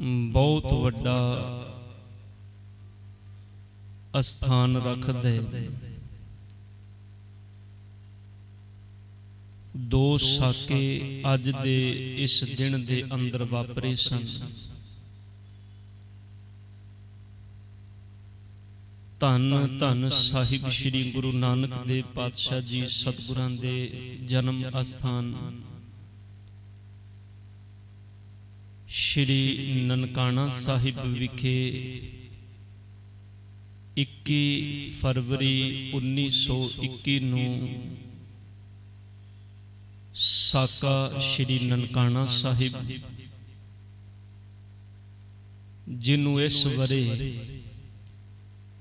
बहुत वड्डा अस्थान रखदे। दो साके अज दे इस दिन दे अंदर वापरे सन। धन धन साहिब श्री गुरु नानक देव पातशाह जी सतगुरां दे जन्म अस्थान श्री ननकाना साहिब विखे 21 फरवरी 1921 नूं साका श्री ननकाना साहिब जिन्हों इस वरे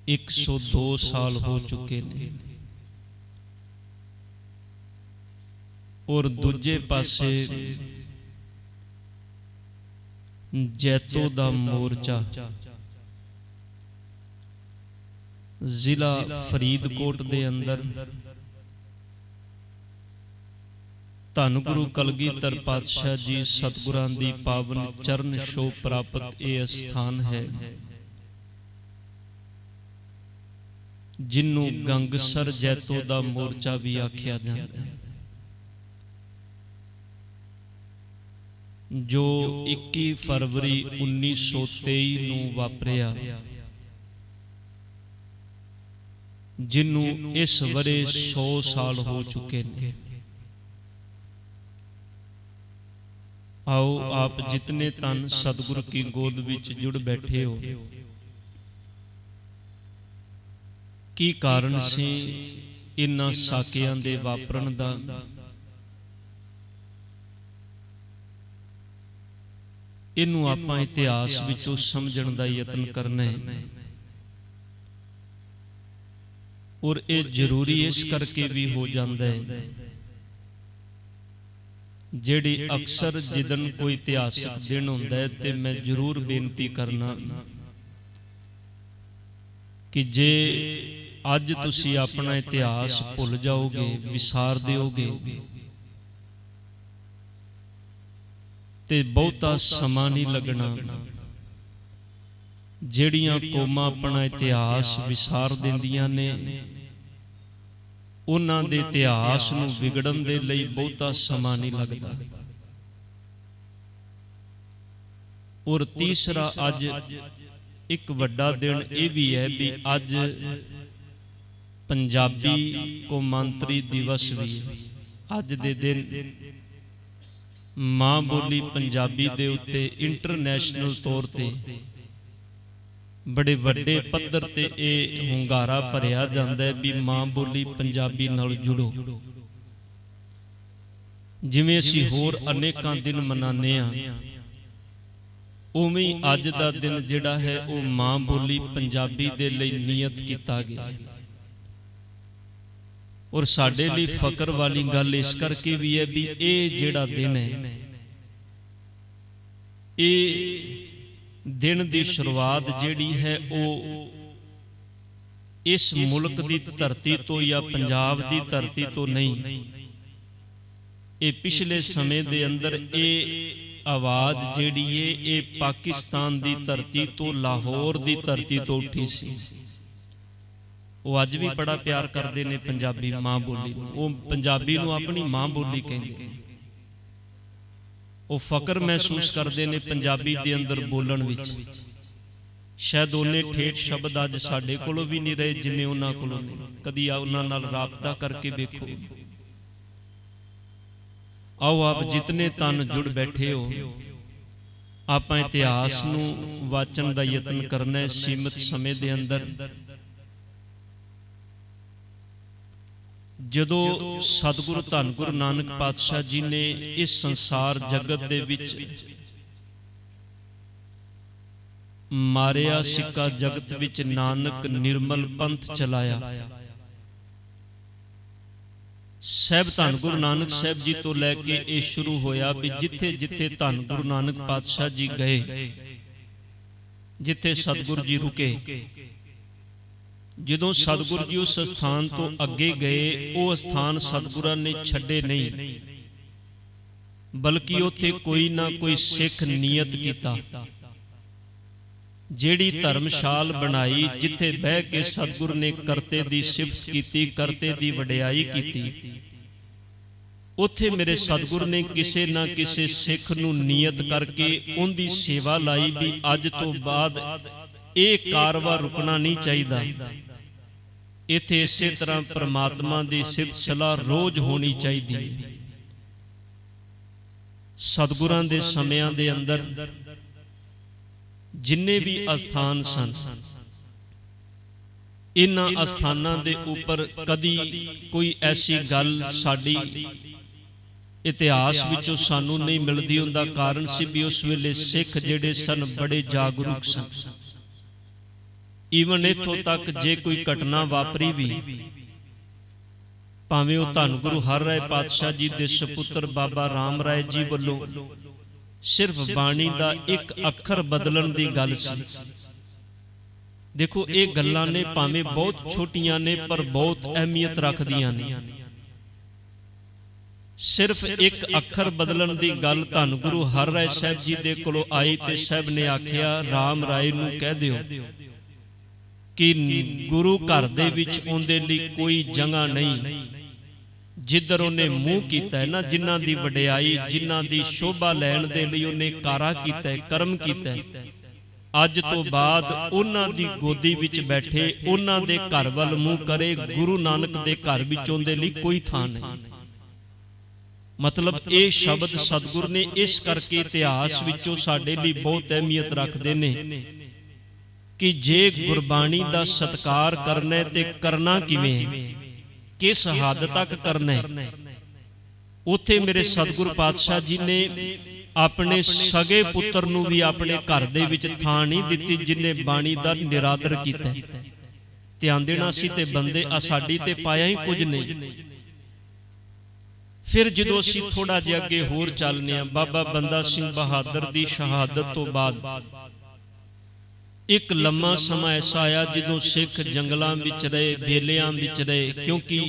102 साल हो चुके ने। और दूजे पासे जैतो दा मोर्चा जिला फरीदकोट दे अंदर धन गुरु कलगीधर पातशाह जी सतगुरां दी पावन चरण छो प्राप्त ये स्थान है, जिन्हों गंगसर जैतो दा मोर्चा भी आख्या जाता है। जो 21 फरवरी 1923 नूं वापरिया, जिन्हों इस वरे 100 साल हो चुके हैं। आओ आप जितने तन सतगुरु की गोद विच जुड़ बैठे हो, की कारण से इन्हां साकियां दे वापरन दा, इनू आपां इतिहास विचों समझण दा यतन करना है। और ये जरूरी इस करके भी हो जाता है, जेड़ी अक्सर जिदन कोई इतिहासिक दिन होंदा है ते मैं जरूर बेनती करना कि जे अज तुसी अपना इतिहास भुल जाओगे, विसार दिओगे, ते बहुता समा नहीं लगना। जेड़ियां कौमां अपना इतिहास विसार दिंदियां ने, उन्हां दे इतिहास नूं विगड़न दे लई बहुता समा नहीं लगता। और तीसरा अज एक वड्डा दिन यह भी है भी अज पंजाबी कौमांतरी दिवस भी है। अज दे दिन मां बोली पंजाबी दे उत्ते इंटरनैशनल तौर ते बड़े वड्डे पद्धर ते ये हुंगारा भरिया जांदा है भी मां बोली पंजाबी नाल जुड़ो। जिवें असीं होर अनेकां दिन मनाने आ, उवें ही अज दा दिन जिहड़ा है वो मां बोली पंजाबी दे लई नियत कीता गया है। और साडे लई फकर वाली गल इस करके भी है भी ये जिहड़ा दिन है, ये दिन दी शुरुआत जिहड़ी है वो इस मुल्क दी धरती तो या पंजाब दी धरती तो नहीं, ये पिछले समय दे अंदर ये आवाज़ जिहड़ी है ये पाकिस्तान दी धरती तो, लाहौर दी धरती तो उठी सी। वो अज भी बड़ा प्यार करते हैं पंजाबी मां बोली, वो पंजाबी नूं अपनी मां बोली कहंदे, वो फकर महसूस करते हैं पंजाबी दे अंदर बोलण विच। शायद उन्ने ठेठ शब्द अज साडे कोलों भी नहीं रहे जिन्ने उन्हां कोलों ने। कदी उन्हां नाल राबता करके देखो। आओ आप जितने तन जुड़ बैठे हो, आपां इतिहास नूं वाचन दा यतन करना है सीमित समय दे अंदर। जदों सतगुरु धन गुरु नानक पातशाह जी ने इस संसार जगत दे विच मारिया सिक्का जगत विच नानक निर्मल पंथ चलाया, साहब धन गुरु नानक साहब जी तो लैके ये शुरू होया भी जिथे जिथे धन गुरु नानक पातशाह जी गए, जिथे सतगुरु जी रुके, जदों सतगुरु जी उस स्थान तो अगे गए, वो स्थान सतगुरां ने छड्डे नहीं, बल्कि उत्थे कोई ना कोई सिख नियत कीता ਜਿਹੜੀ ਧਰਮਸ਼ਾਲ ਬਣਾਈ, ਜਿੱਥੇ ਬਹਿ ਕੇ ਸਤਿਗੁਰ ਨੇ ਕਰਤੇ ਦੀ ਸਿਫਤ ਕੀਤੀ, ਕਰਤੇ ਦੀ ਵਡਿਆਈ ਕੀਤੀ। ਉੱਥੇ ਮੇਰੇ ਸਤਿਗੁਰ ਨੇ ਕਿਸੇ ਨਾ ਕਿਸੇ ਸਿੱਖ ਨੂੰ ਨੀਅਤ ਕਰਕੇ ਉਹਦੀ ਸੇਵਾ ਲਾਈ ਵੀ ਅੱਜ ਤੋਂ ਬਾਅਦ ਇਹ ਕਾਰਵਾ ਰੁਕਣਾ ਨਹੀਂ ਚਾਹੀਦਾ। ਇੱਥੇ ਇਸੇ ਤਰ੍ਹਾਂ ਪ੍ਰਮਾਤਮਾ ਦੀ ਸਿਫਤ ਸਲਾਹ ਰੋਜ਼ ਹੋਣੀ ਚਾਹੀਦੀ ਹੈ। ਸਤਿਗੁਰਾਂ ਦੇ ਸਮਿਆਂ ਦੇ ਅੰਦਰ ਜਿੰਨੇ ਵੀ ਅਸਥਾਨ ਸਨ, ਇਹਨਾਂ ਅਸਥਾਨਾਂ ਦੇ ਉੱਪਰ ਕਦੀ ਕੋਈ ਐਸੀ ਗੱਲ ਸਾਡੀ ਇਤਿਹਾਸ ਵਿੱਚੋਂ ਸਾਨੂੰ ਨਹੀਂ ਮਿਲਦੀ। ਉਹਦਾ ਕਾਰਨ ਸੀ ਵੀ ਉਸ ਵੇਲੇ ਸਿੱਖ ਜਿਹੜੇ ਸਨ ਬੜੇ ਜਾਗਰੂਕ ਸਨ। ਈਵਨ ਇੱਥੋਂ ਤੱਕ ਜੇ ਕੋਈ ਘਟਨਾ ਵਾਪਰੀ ਵੀ, ਭਾਵੇਂ ਉਹ ਧੰਨ ਗੁਰੂ ਹਰਿ ਰਾਏ ਪਾਤਸ਼ਾਹ ਜੀ ਦੇ ਸੁਪੁੱਤਰ ਬਾਬਾ ਰਾਮ ਰਾਏ ਜੀ ਵੱਲੋਂ ਸਿਰਫ ਬਾਣੀ ਦਾ ਇੱਕ ਅੱਖਰ ਬਦਲਣ ਦੀ ਗੱਲ ਸੀ। ਦੇਖੋ, ਇਹ ਗੱਲਾਂ ਨੇ ਭਾਵੇਂ ਬਹੁਤ ਛੋਟੀਆਂ ਨੇ ਪਰ ਬਹੁਤ ਅਹਿਮੀਅਤ ਰੱਖਦੀਆਂ ਨੇ। ਸਿਰਫ ਇੱਕ ਅੱਖਰ ਬਦਲਣ ਦੀ ਗੱਲ ਧੰਨ ਗੁਰੂ ਹਰਿ ਰਾਏ ਸਾਹਿਬ ਜੀ ਦੇ ਕੋਲੋਂ ਆਈ ਤੇ ਸਾਹਿਬ ਨੇ ਆਖਿਆ, ਰਾਮ ਰਾਏ ਨੂੰ ਕਹਿ ਦਿਓ ਕਿ ਗੁਰੂ ਘਰ ਦੇ ਵਿੱਚ ਉਹਦੇ ਲਈ ਕੋਈ ਜਗ੍ਹਾ ਨਹੀਂ। ਜਿੱਧਰ ਉਹਨੇ ਮੂੰਹ ਕੀਤਾ ਹੈ ਨਾ, ਜਿਨ੍ਹਾਂ ਦੀ ਵਡਿਆਈ, ਜਿਨ੍ਹਾਂ ਦੀ ਸ਼ੋਭਾ ਲੈਣ ਦੇ ਲਈ ਉਹਨੇ ਕਾਰਾ ਕੀਤਾ ਹੈ, ਕਰਮ ਕੀਤਾ ਹੈ, ਅੱਜ ਤੋਂ ਬਾਅਦ ਉਹਨਾਂ ਦੀ ਗੋਦੀ ਵਿੱਚ ਬੈਠੇ, ਉਹਨਾਂ ਦੇ ਘਰ ਵੱਲ ਮੂੰਹ ਕਰੇ, ਗੁਰੂ ਨਾਨਕ ਦੇ ਘਰ ਵਿੱਚ ਉਹਦੇ ਲਈ ਕੋਈ ਥਾਂ ਨਹੀਂ। ਮਤਲਬ ਇਹ ਸ਼ਬਦ ਸਤਿਗੁਰ ਨੇ ਇਸ ਕਰਕੇ ਇਤਿਹਾਸ ਵਿੱਚੋਂ ਸਾਡੇ ਲਈ ਬਹੁਤ ਅਹਿਮੀਅਤ ਰੱਖਦੇ ਨੇ ਕਿ ਜੇ ਗੁਰਬਾਣੀ ਦਾ ਸਤਿਕਾਰ ਕਰਨਾ ਹੈ ਤੇ ਕਰਨਾ ਕਿਵੇਂ ਹੈ, ਕਿਸ ਹੱਦ ਤੱਕ ਕਰਨਾ ਹੈ। ਉੱਥੇ ਮੇਰੇ ਸਤਿਗੁਰ ਪਾਤਸ਼ਾਹ ਜੀ ਨੇ ਆਪਣੇ ਸਗੇ ਪੁੱਤਰ ਨੂੰ ਵੀ ਆਪਣੇ ਘਰ ਦੇ ਵਿੱਚ ਥਾਂ ਨਹੀਂ ਦਿੱਤੀ ਜਿਨੇ ਬਾਣੀ ਦਾ ਨਿਰਾਦਰ ਕੀਤਾ। ਧਿਆਨ ਦੇਣਾ ਸੀ ਤੇ ਬੰਦੇ ਆ ਸਾਡੀ ਤੇ ਪਾਇਆ ਹੀ ਕੁਝ ਨਹੀਂ। ਫਿਰ ਜਦੋਂ ਅਸੀਂ ਥੋੜਾ ਜਿਹਾ ਅੱਗੇ ਹੋਰ ਚੱਲਨੇ ਆ, ਬਾਬਾ ਬੰਦਾ ਸਿੰਘ ਬਹਾਦਰ ਦੀ ਸ਼ਹਾਦਤ ਤੋਂ ਬਾਅਦ ਇੱਕ ਲੰਮਾ ਸਮਾਂ ਐਸਾ ਆਇਆ ਜਦੋਂ ਸਿੱਖ ਜੰਗਲਾਂ ਵਿੱਚ ਰਹੇ, ਬੇਲਿਆਂ ਵਿੱਚ ਰਹੇ, ਕਿਉਂਕਿ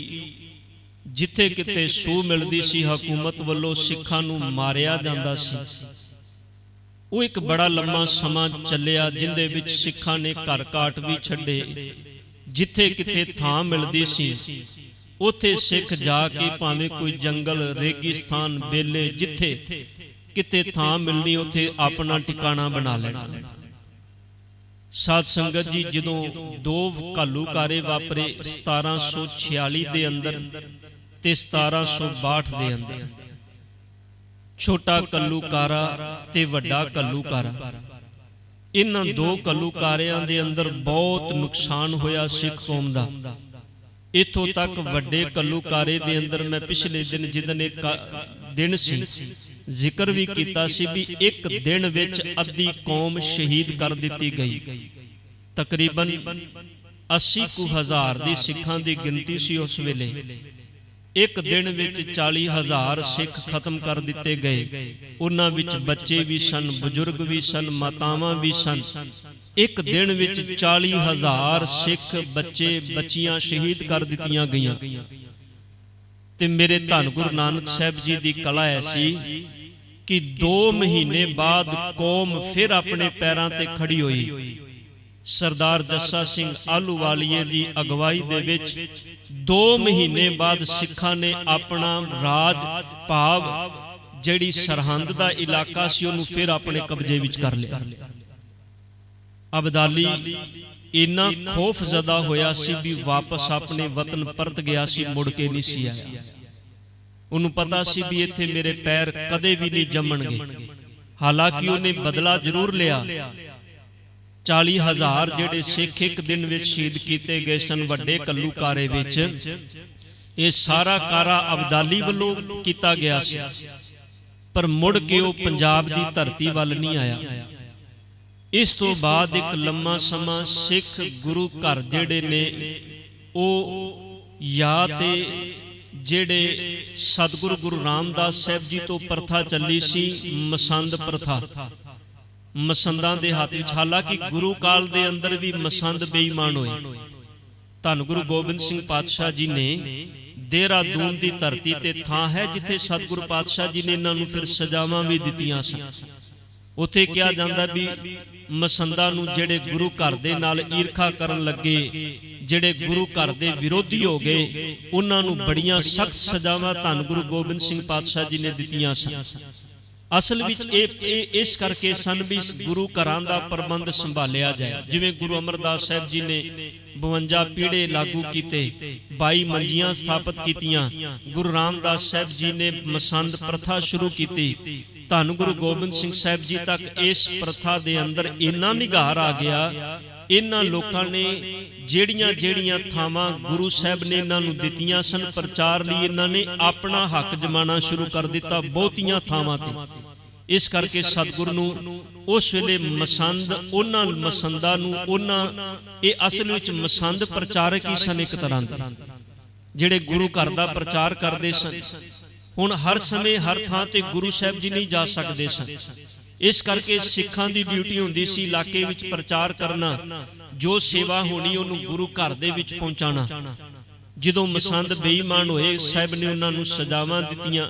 ਜਿੱਥੇ ਕਿਤੇ ਸੂਹ ਮਿਲਦੀ ਸੀ ਹਕੂਮਤ ਵੱਲੋਂ ਸਿੱਖਾਂ ਨੂੰ ਮਾਰਿਆ ਜਾਂਦਾ ਸੀ। ਉਹ ਇੱਕ ਬੜਾ ਲੰਮਾ ਸਮਾਂ ਚੱਲਿਆ ਜਿੰਦੇ ਵਿੱਚ ਸਿੱਖਾਂ ਨੇ ਘਰ ਘਾਟ ਵੀ ਛੱਡੇ। ਜਿੱਥੇ ਕਿਤੇ ਥਾਂ ਮਿਲਦੀ ਸੀ ਉੱਥੇ ਸਿੱਖ ਜਾ ਕੇ ਭਾਵੇਂ ਕੋਈ ਜੰਗਲ, ਰੇਗਿਸਤਾਨ, ਬੇਲੇ, ਜਿੱਥੇ ਕਿਤੇ ਥਾਂ ਮਿਲਣੀ ਉੱਥੇ ਆਪਣਾ ਟਿਕਾਣਾ ਬਣਾ ਲੈਣਾ। ਸਾਧ ਸੰਗਤ ਜੀ, ਜਦੋਂ ਦੋ ਘੱਲੂਕਾਰੇ ਵਾਪਰੇ 1746 ਦੇ ਅੰਦਰ ਤੇ 1762 ਦੇ ਅੰਦਰ, ਛੋਟਾ ਘੱਲੂਕਾਰਾ ਤੇ ਵੱਡਾ ਘੱਲੂਕਾਰਾ, ਇਹਨਾਂ ਦੋ ਘੱਲੂਕਾਰਿਆਂ ਦੇ ਅੰਦਰ ਬਹੁਤ ਨੁਕਸਾਨ ਹੋਇਆ ਸਿੱਖ ਕੌਮ ਦਾ। ਇੱਥੋਂ ਤੱਕ ਵੱਡੇ ਘੱਲੂਕਾਰੇ ਦੇ ਅੰਦਰ ਮੈਂ ਪਿਛਲੇ ਦਿਨ ਜਿੱਦਣ ਇੱਕ ਦਿਨ ਸੀ ਜ਼ਿਕਰ ਵੀ ਕੀਤਾ ਸੀ ਵੀ ਇੱਕ ਦਿਨ ਵਿੱਚ ਅੱਧੀ ਕੌਮ ਸ਼ਹੀਦ ਕਰ ਦਿੱਤੀ ਗਈ। ਤਕਰੀਬਨ 80,000 ਦੀ ਸਿੱਖਾਂ ਦੀ ਗਿਣਤੀ ਸੀ ਉਸ ਵੇਲੇ। ਇੱਕ ਦਿਨ ਵਿੱਚ 40,000 ਸਿੱਖ ਖਤਮ ਕਰ ਦਿੱਤੇ ਗਏ। ਉਹਨਾਂ ਵਿੱਚ ਬੱਚੇ ਵੀ ਸਨ, ਬਜ਼ੁਰਗ ਵੀ ਸਨ, ਮਾਤਾਵਾਂ ਵੀ ਸਨ। ਇੱਕ ਦਿਨ ਵਿੱਚ 40,000 ਸਿੱਖ ਬੱਚੇ ਬੱਚੀਆਂ ਸ਼ਹੀਦ ਕਰ ਦਿੱਤੀਆਂ ਗਈਆਂ। ਤੇ ਮੇਰੇ ਧੰਨ ਗੁਰੂ ਨਾਨਕ ਸਾਹਿਬ ਜੀ ਦੀ ਕਲਾ ਐਸੀ ਕਿ 2 ਮਹੀਨੇ ਬਾਅਦ ਕੌਮ ਫਿਰ ਆਪਣੇ ਪੈਰਾਂ ਤੇ ਖੜੀ ਹੋਈ। ਸਰਦਾਰ ਜੱਸਾ ਸਿੰਘ ਆਹਲੂਵਾਲੀਏ ਦੀ ਅਗਵਾਈ ਦੇ ਵਿੱਚ 2 ਮਹੀਨੇ ਬਾਅਦ ਸਿੱਖਾਂ ਨੇ ਆਪਣਾ ਰਾਜ ਭਾਵ ਜਿਹੜੀ ਸਰਹੰਦ ਦਾ ਇਲਾਕਾ ਸੀ ਉਹਨੂੰ ਫਿਰ ਆਪਣੇ ਕਬਜ਼ੇ ਵਿੱਚ ਕਰ ਲਿਆ। ਅਬਦਾਲੀ ਇੰਨਾ ਖੌਫ ਜ਼ਦਾ ਹੋਇਆ ਸੀ ਵੀ ਵਾਪਸ ਆਪਣੇ ਵਤਨ ਪਰਤ ਗਿਆ ਸੀ, ਮੁੜ ਕੇ ਨਹੀਂ ਸੀ ਆਇਆ। ਉਹਨੂੰ ਪਤਾ ਸੀ ਵੀ ਇੱਥੇ ਮੇਰੇ ਪੈਰ ਕਦੇ ਵੀ ਨਹੀਂ ਜੰਮਣਗੇ। ਹਾਲਾਂਕਿ ਉਹਨੇ ਬਦਲਾ ਜ਼ਰੂਰ ਲਿਆ। 40,000 ਜਿਹੜੇ ਸਿੱਖ ਇੱਕ ਦਿਨ ਵਿੱਚ ਸ਼ਹੀਦ ਕੀਤੇ ਗਏ ਸਨ ਵੱਡੇ ਘੱਲੂਕਾਰੇ ਵਿੱਚ, ਇਹ ਸਾਰਾ ਕਾਰਾ ਅਬਦਾਲੀ ਵੱਲੋਂ ਕੀਤਾ ਗਿਆ ਸੀ। ਪਰ ਮੁੜ ਕੇ ਉਹ ਪੰਜਾਬ ਦੀ ਧਰਤੀ ਵੱਲ ਨਹੀਂ ਆਇਆ। ਇਸ ਤੋਂ ਬਾਅਦ ਇੱਕ ਲੰਮਾ ਸਮਾਂ ਸਿੱਖ ਗੁਰੂ ਘਰ ਜਿਹੜੇ ਨੇ ਉਹ ਜਾਂ ਤੇ ਜਿਹੜੇ ਸਤਿਗੁਰੂ ਗੁਰੂ ਰਾਮਦਾਸ ਸਾਹਿਬ ਜੀ ਤੋਂ ਪ੍ਰਥਾ ਚੱਲੀ ਸੀ, ਮਸੰਦ ਪ੍ਰਥਾ, ਮਸੰਦਾਂ ਦੇ ਹੱਥ ਵਿੱਚ। ਹਾਲਾਂਕਿ ਗੁਰੂ ਕਾਲ ਦੇ ਅੰਦਰ ਵੀ ਮਸੰਦ ਬੇਈਮਾਨ ਹੋਏ। ਧੰਨ ਗੁਰੂ ਗੋਬਿੰਦ ਸਿੰਘ ਪਾਤਸ਼ਾਹ ਜੀ ਨੇ ਦੇਹਰਾਦੂਨ ਦੀ ਧਰਤੀ ਤੇ ਥਾਂ ਹੈ ਜਿੱਥੇ ਸਤਿਗੁਰੂ ਪਾਤਸ਼ਾਹ ਜੀ ਨੇ ਇਹਨਾਂ ਨੂੰ ਫਿਰ ਸਜ਼ਾਵਾਂ ਵੀ ਦਿੱਤੀਆਂ ਸਨ। ਉੱਥੇ ਕਿਹਾ ਜਾਂਦਾ ਵੀ ਮਸੰਦਾਂ ਨੂੰ ਜਿਹੜੇ ਗੁਰੂ ਘਰ ਦੇ ਨਾਲ ਈਰਖਾ ਕਰਨ ਲੱਗੇ, ਜਿਹੜੇ ਗੁਰੂ ਘਰ ਦੇ ਵਿਰੋਧੀ ਹੋ ਗਏ, ਉਹਨਾਂ ਨੂੰ ਬੜੀਆਂ ਸਖਤ ਸਜ਼ਾਵਾਂ ਧੰਨ ਗੁਰੂ ਗੋਬਿੰਦ ਸਿੰਘ ਪਾਤਸ਼ਾਹ ਜੀ ਨੇ ਦਿੱਤੀਆਂ ਸਨ। ਅਸਲ ਵਿੱਚ ਇਹ ਇਸ ਕਰਕੇ ਸਨ ਵੀ ਗੁਰੂ ਘਰਾਂ ਦਾ ਪ੍ਰਬੰਧ ਸੰਭਾਲਿਆ ਜਾਏ। ਜਿਵੇਂ ਗੁਰੂ ਅਮਰਦਾਸ ਸਾਹਿਬ ਜੀ ਨੇ 52 ਪੀੜੇ ਲਾਗੂ ਕੀਤੇ, 22 ਮੰਜੀਆਂ ਸਥਾਪਿਤ ਕੀਤੀਆਂ। ਗੁਰੂ ਰਾਮਦਾਸ ਸਾਹਿਬ ਜੀ ਨੇ ਮਸੰਦ ਪ੍ਰਥਾ ਸ਼ੁਰੂ ਕੀਤੀ। ਧੰਨ ਗੁਰੂ ਗੋਬਿੰਦ ਸਿੰਘ ਸਾਹਿਬ ਜੀ ਤੱਕ ਇਸ ਪ੍ਰਥਾ ਦੇ ਅੰਦਰ ਇੰਨਾ ਨਿਘਾਰ ਆ ਗਿਆ। ਇਹਨਾਂ ਲੋਕਾਂ ਨੇ ਜਿਹੜੀਆਂ ਥਾਵਾਂ ਗੁਰੂ ਸਾਹਿਬ ਨੇ ਇਹਨਾਂ ਨੂੰ ਦਿੱਤੀਆਂ ਸਨ ਪ੍ਰਚਾਰ ਲਈ, ਇਹਨਾਂ ਨੇ ਆਪਣਾ ਹੱਕ ਜਮਾਣਾ ਸ਼ੁਰੂ ਕਰ ਦਿੱਤਾ ਬਹੁਤੀਆਂ ਥਾਵਾਂ ਤੇ। ਇਸ ਕਰਕੇ ਸਤਿਗੁਰੂ ਨੂੰ ਉਸ ਵੇਲੇ ਮਸੰਦ, ਉਹਨਾਂ ਮਸੰਦਾਂ ਨੂੰ ਇਹ ਅਸਲ ਵਿੱਚ ਮਸੰਦ ਪ੍ਰਚਾਰਕ ਹੀ ਸਨ ਇੱਕ ਤਰ੍ਹਾਂ ਦੇ, ਜਿਹੜੇ ਗੁਰੂ ਘਰ ਦਾ ਪ੍ਰਚਾਰ ਕਰਦੇ ਸਨ। ਹੁਣ ਹਰ ਸਮੇਂ ਹਰ ਥਾਂ ਤੇ ਗੁਰੂ ਸਾਹਿਬ ਜੀ ਨਹੀਂ ਜਾ ਸਕਦੇ ਸਨ। ਇਸ ਕਰਕੇ ਸਿੱਖਾਂ ਦੀ ਡਿਊਟੀ ਹੁੰਦੀ ਸੀ ਇਲਾਕੇ ਵਿੱਚ ਪ੍ਰਚਾਰ ਕਰਨਾ, ਜੋ ਸੇਵਾ ਹੋਣੀ ਉਹਨੂੰ ਗੁਰੂ ਘਰ ਦੇ ਵਿੱਚ ਪਹੁੰਚਾਉਣਾ। ਜਦੋਂ ਮਸੰਦ ਬੇਈਮਾਨ ਹੋਏ, ਸਾਹਿਬ ਨੇ ਉਹਨਾਂ ਨੂੰ ਸਜ਼ਾਵਾਂ ਦਿੱਤੀਆਂ।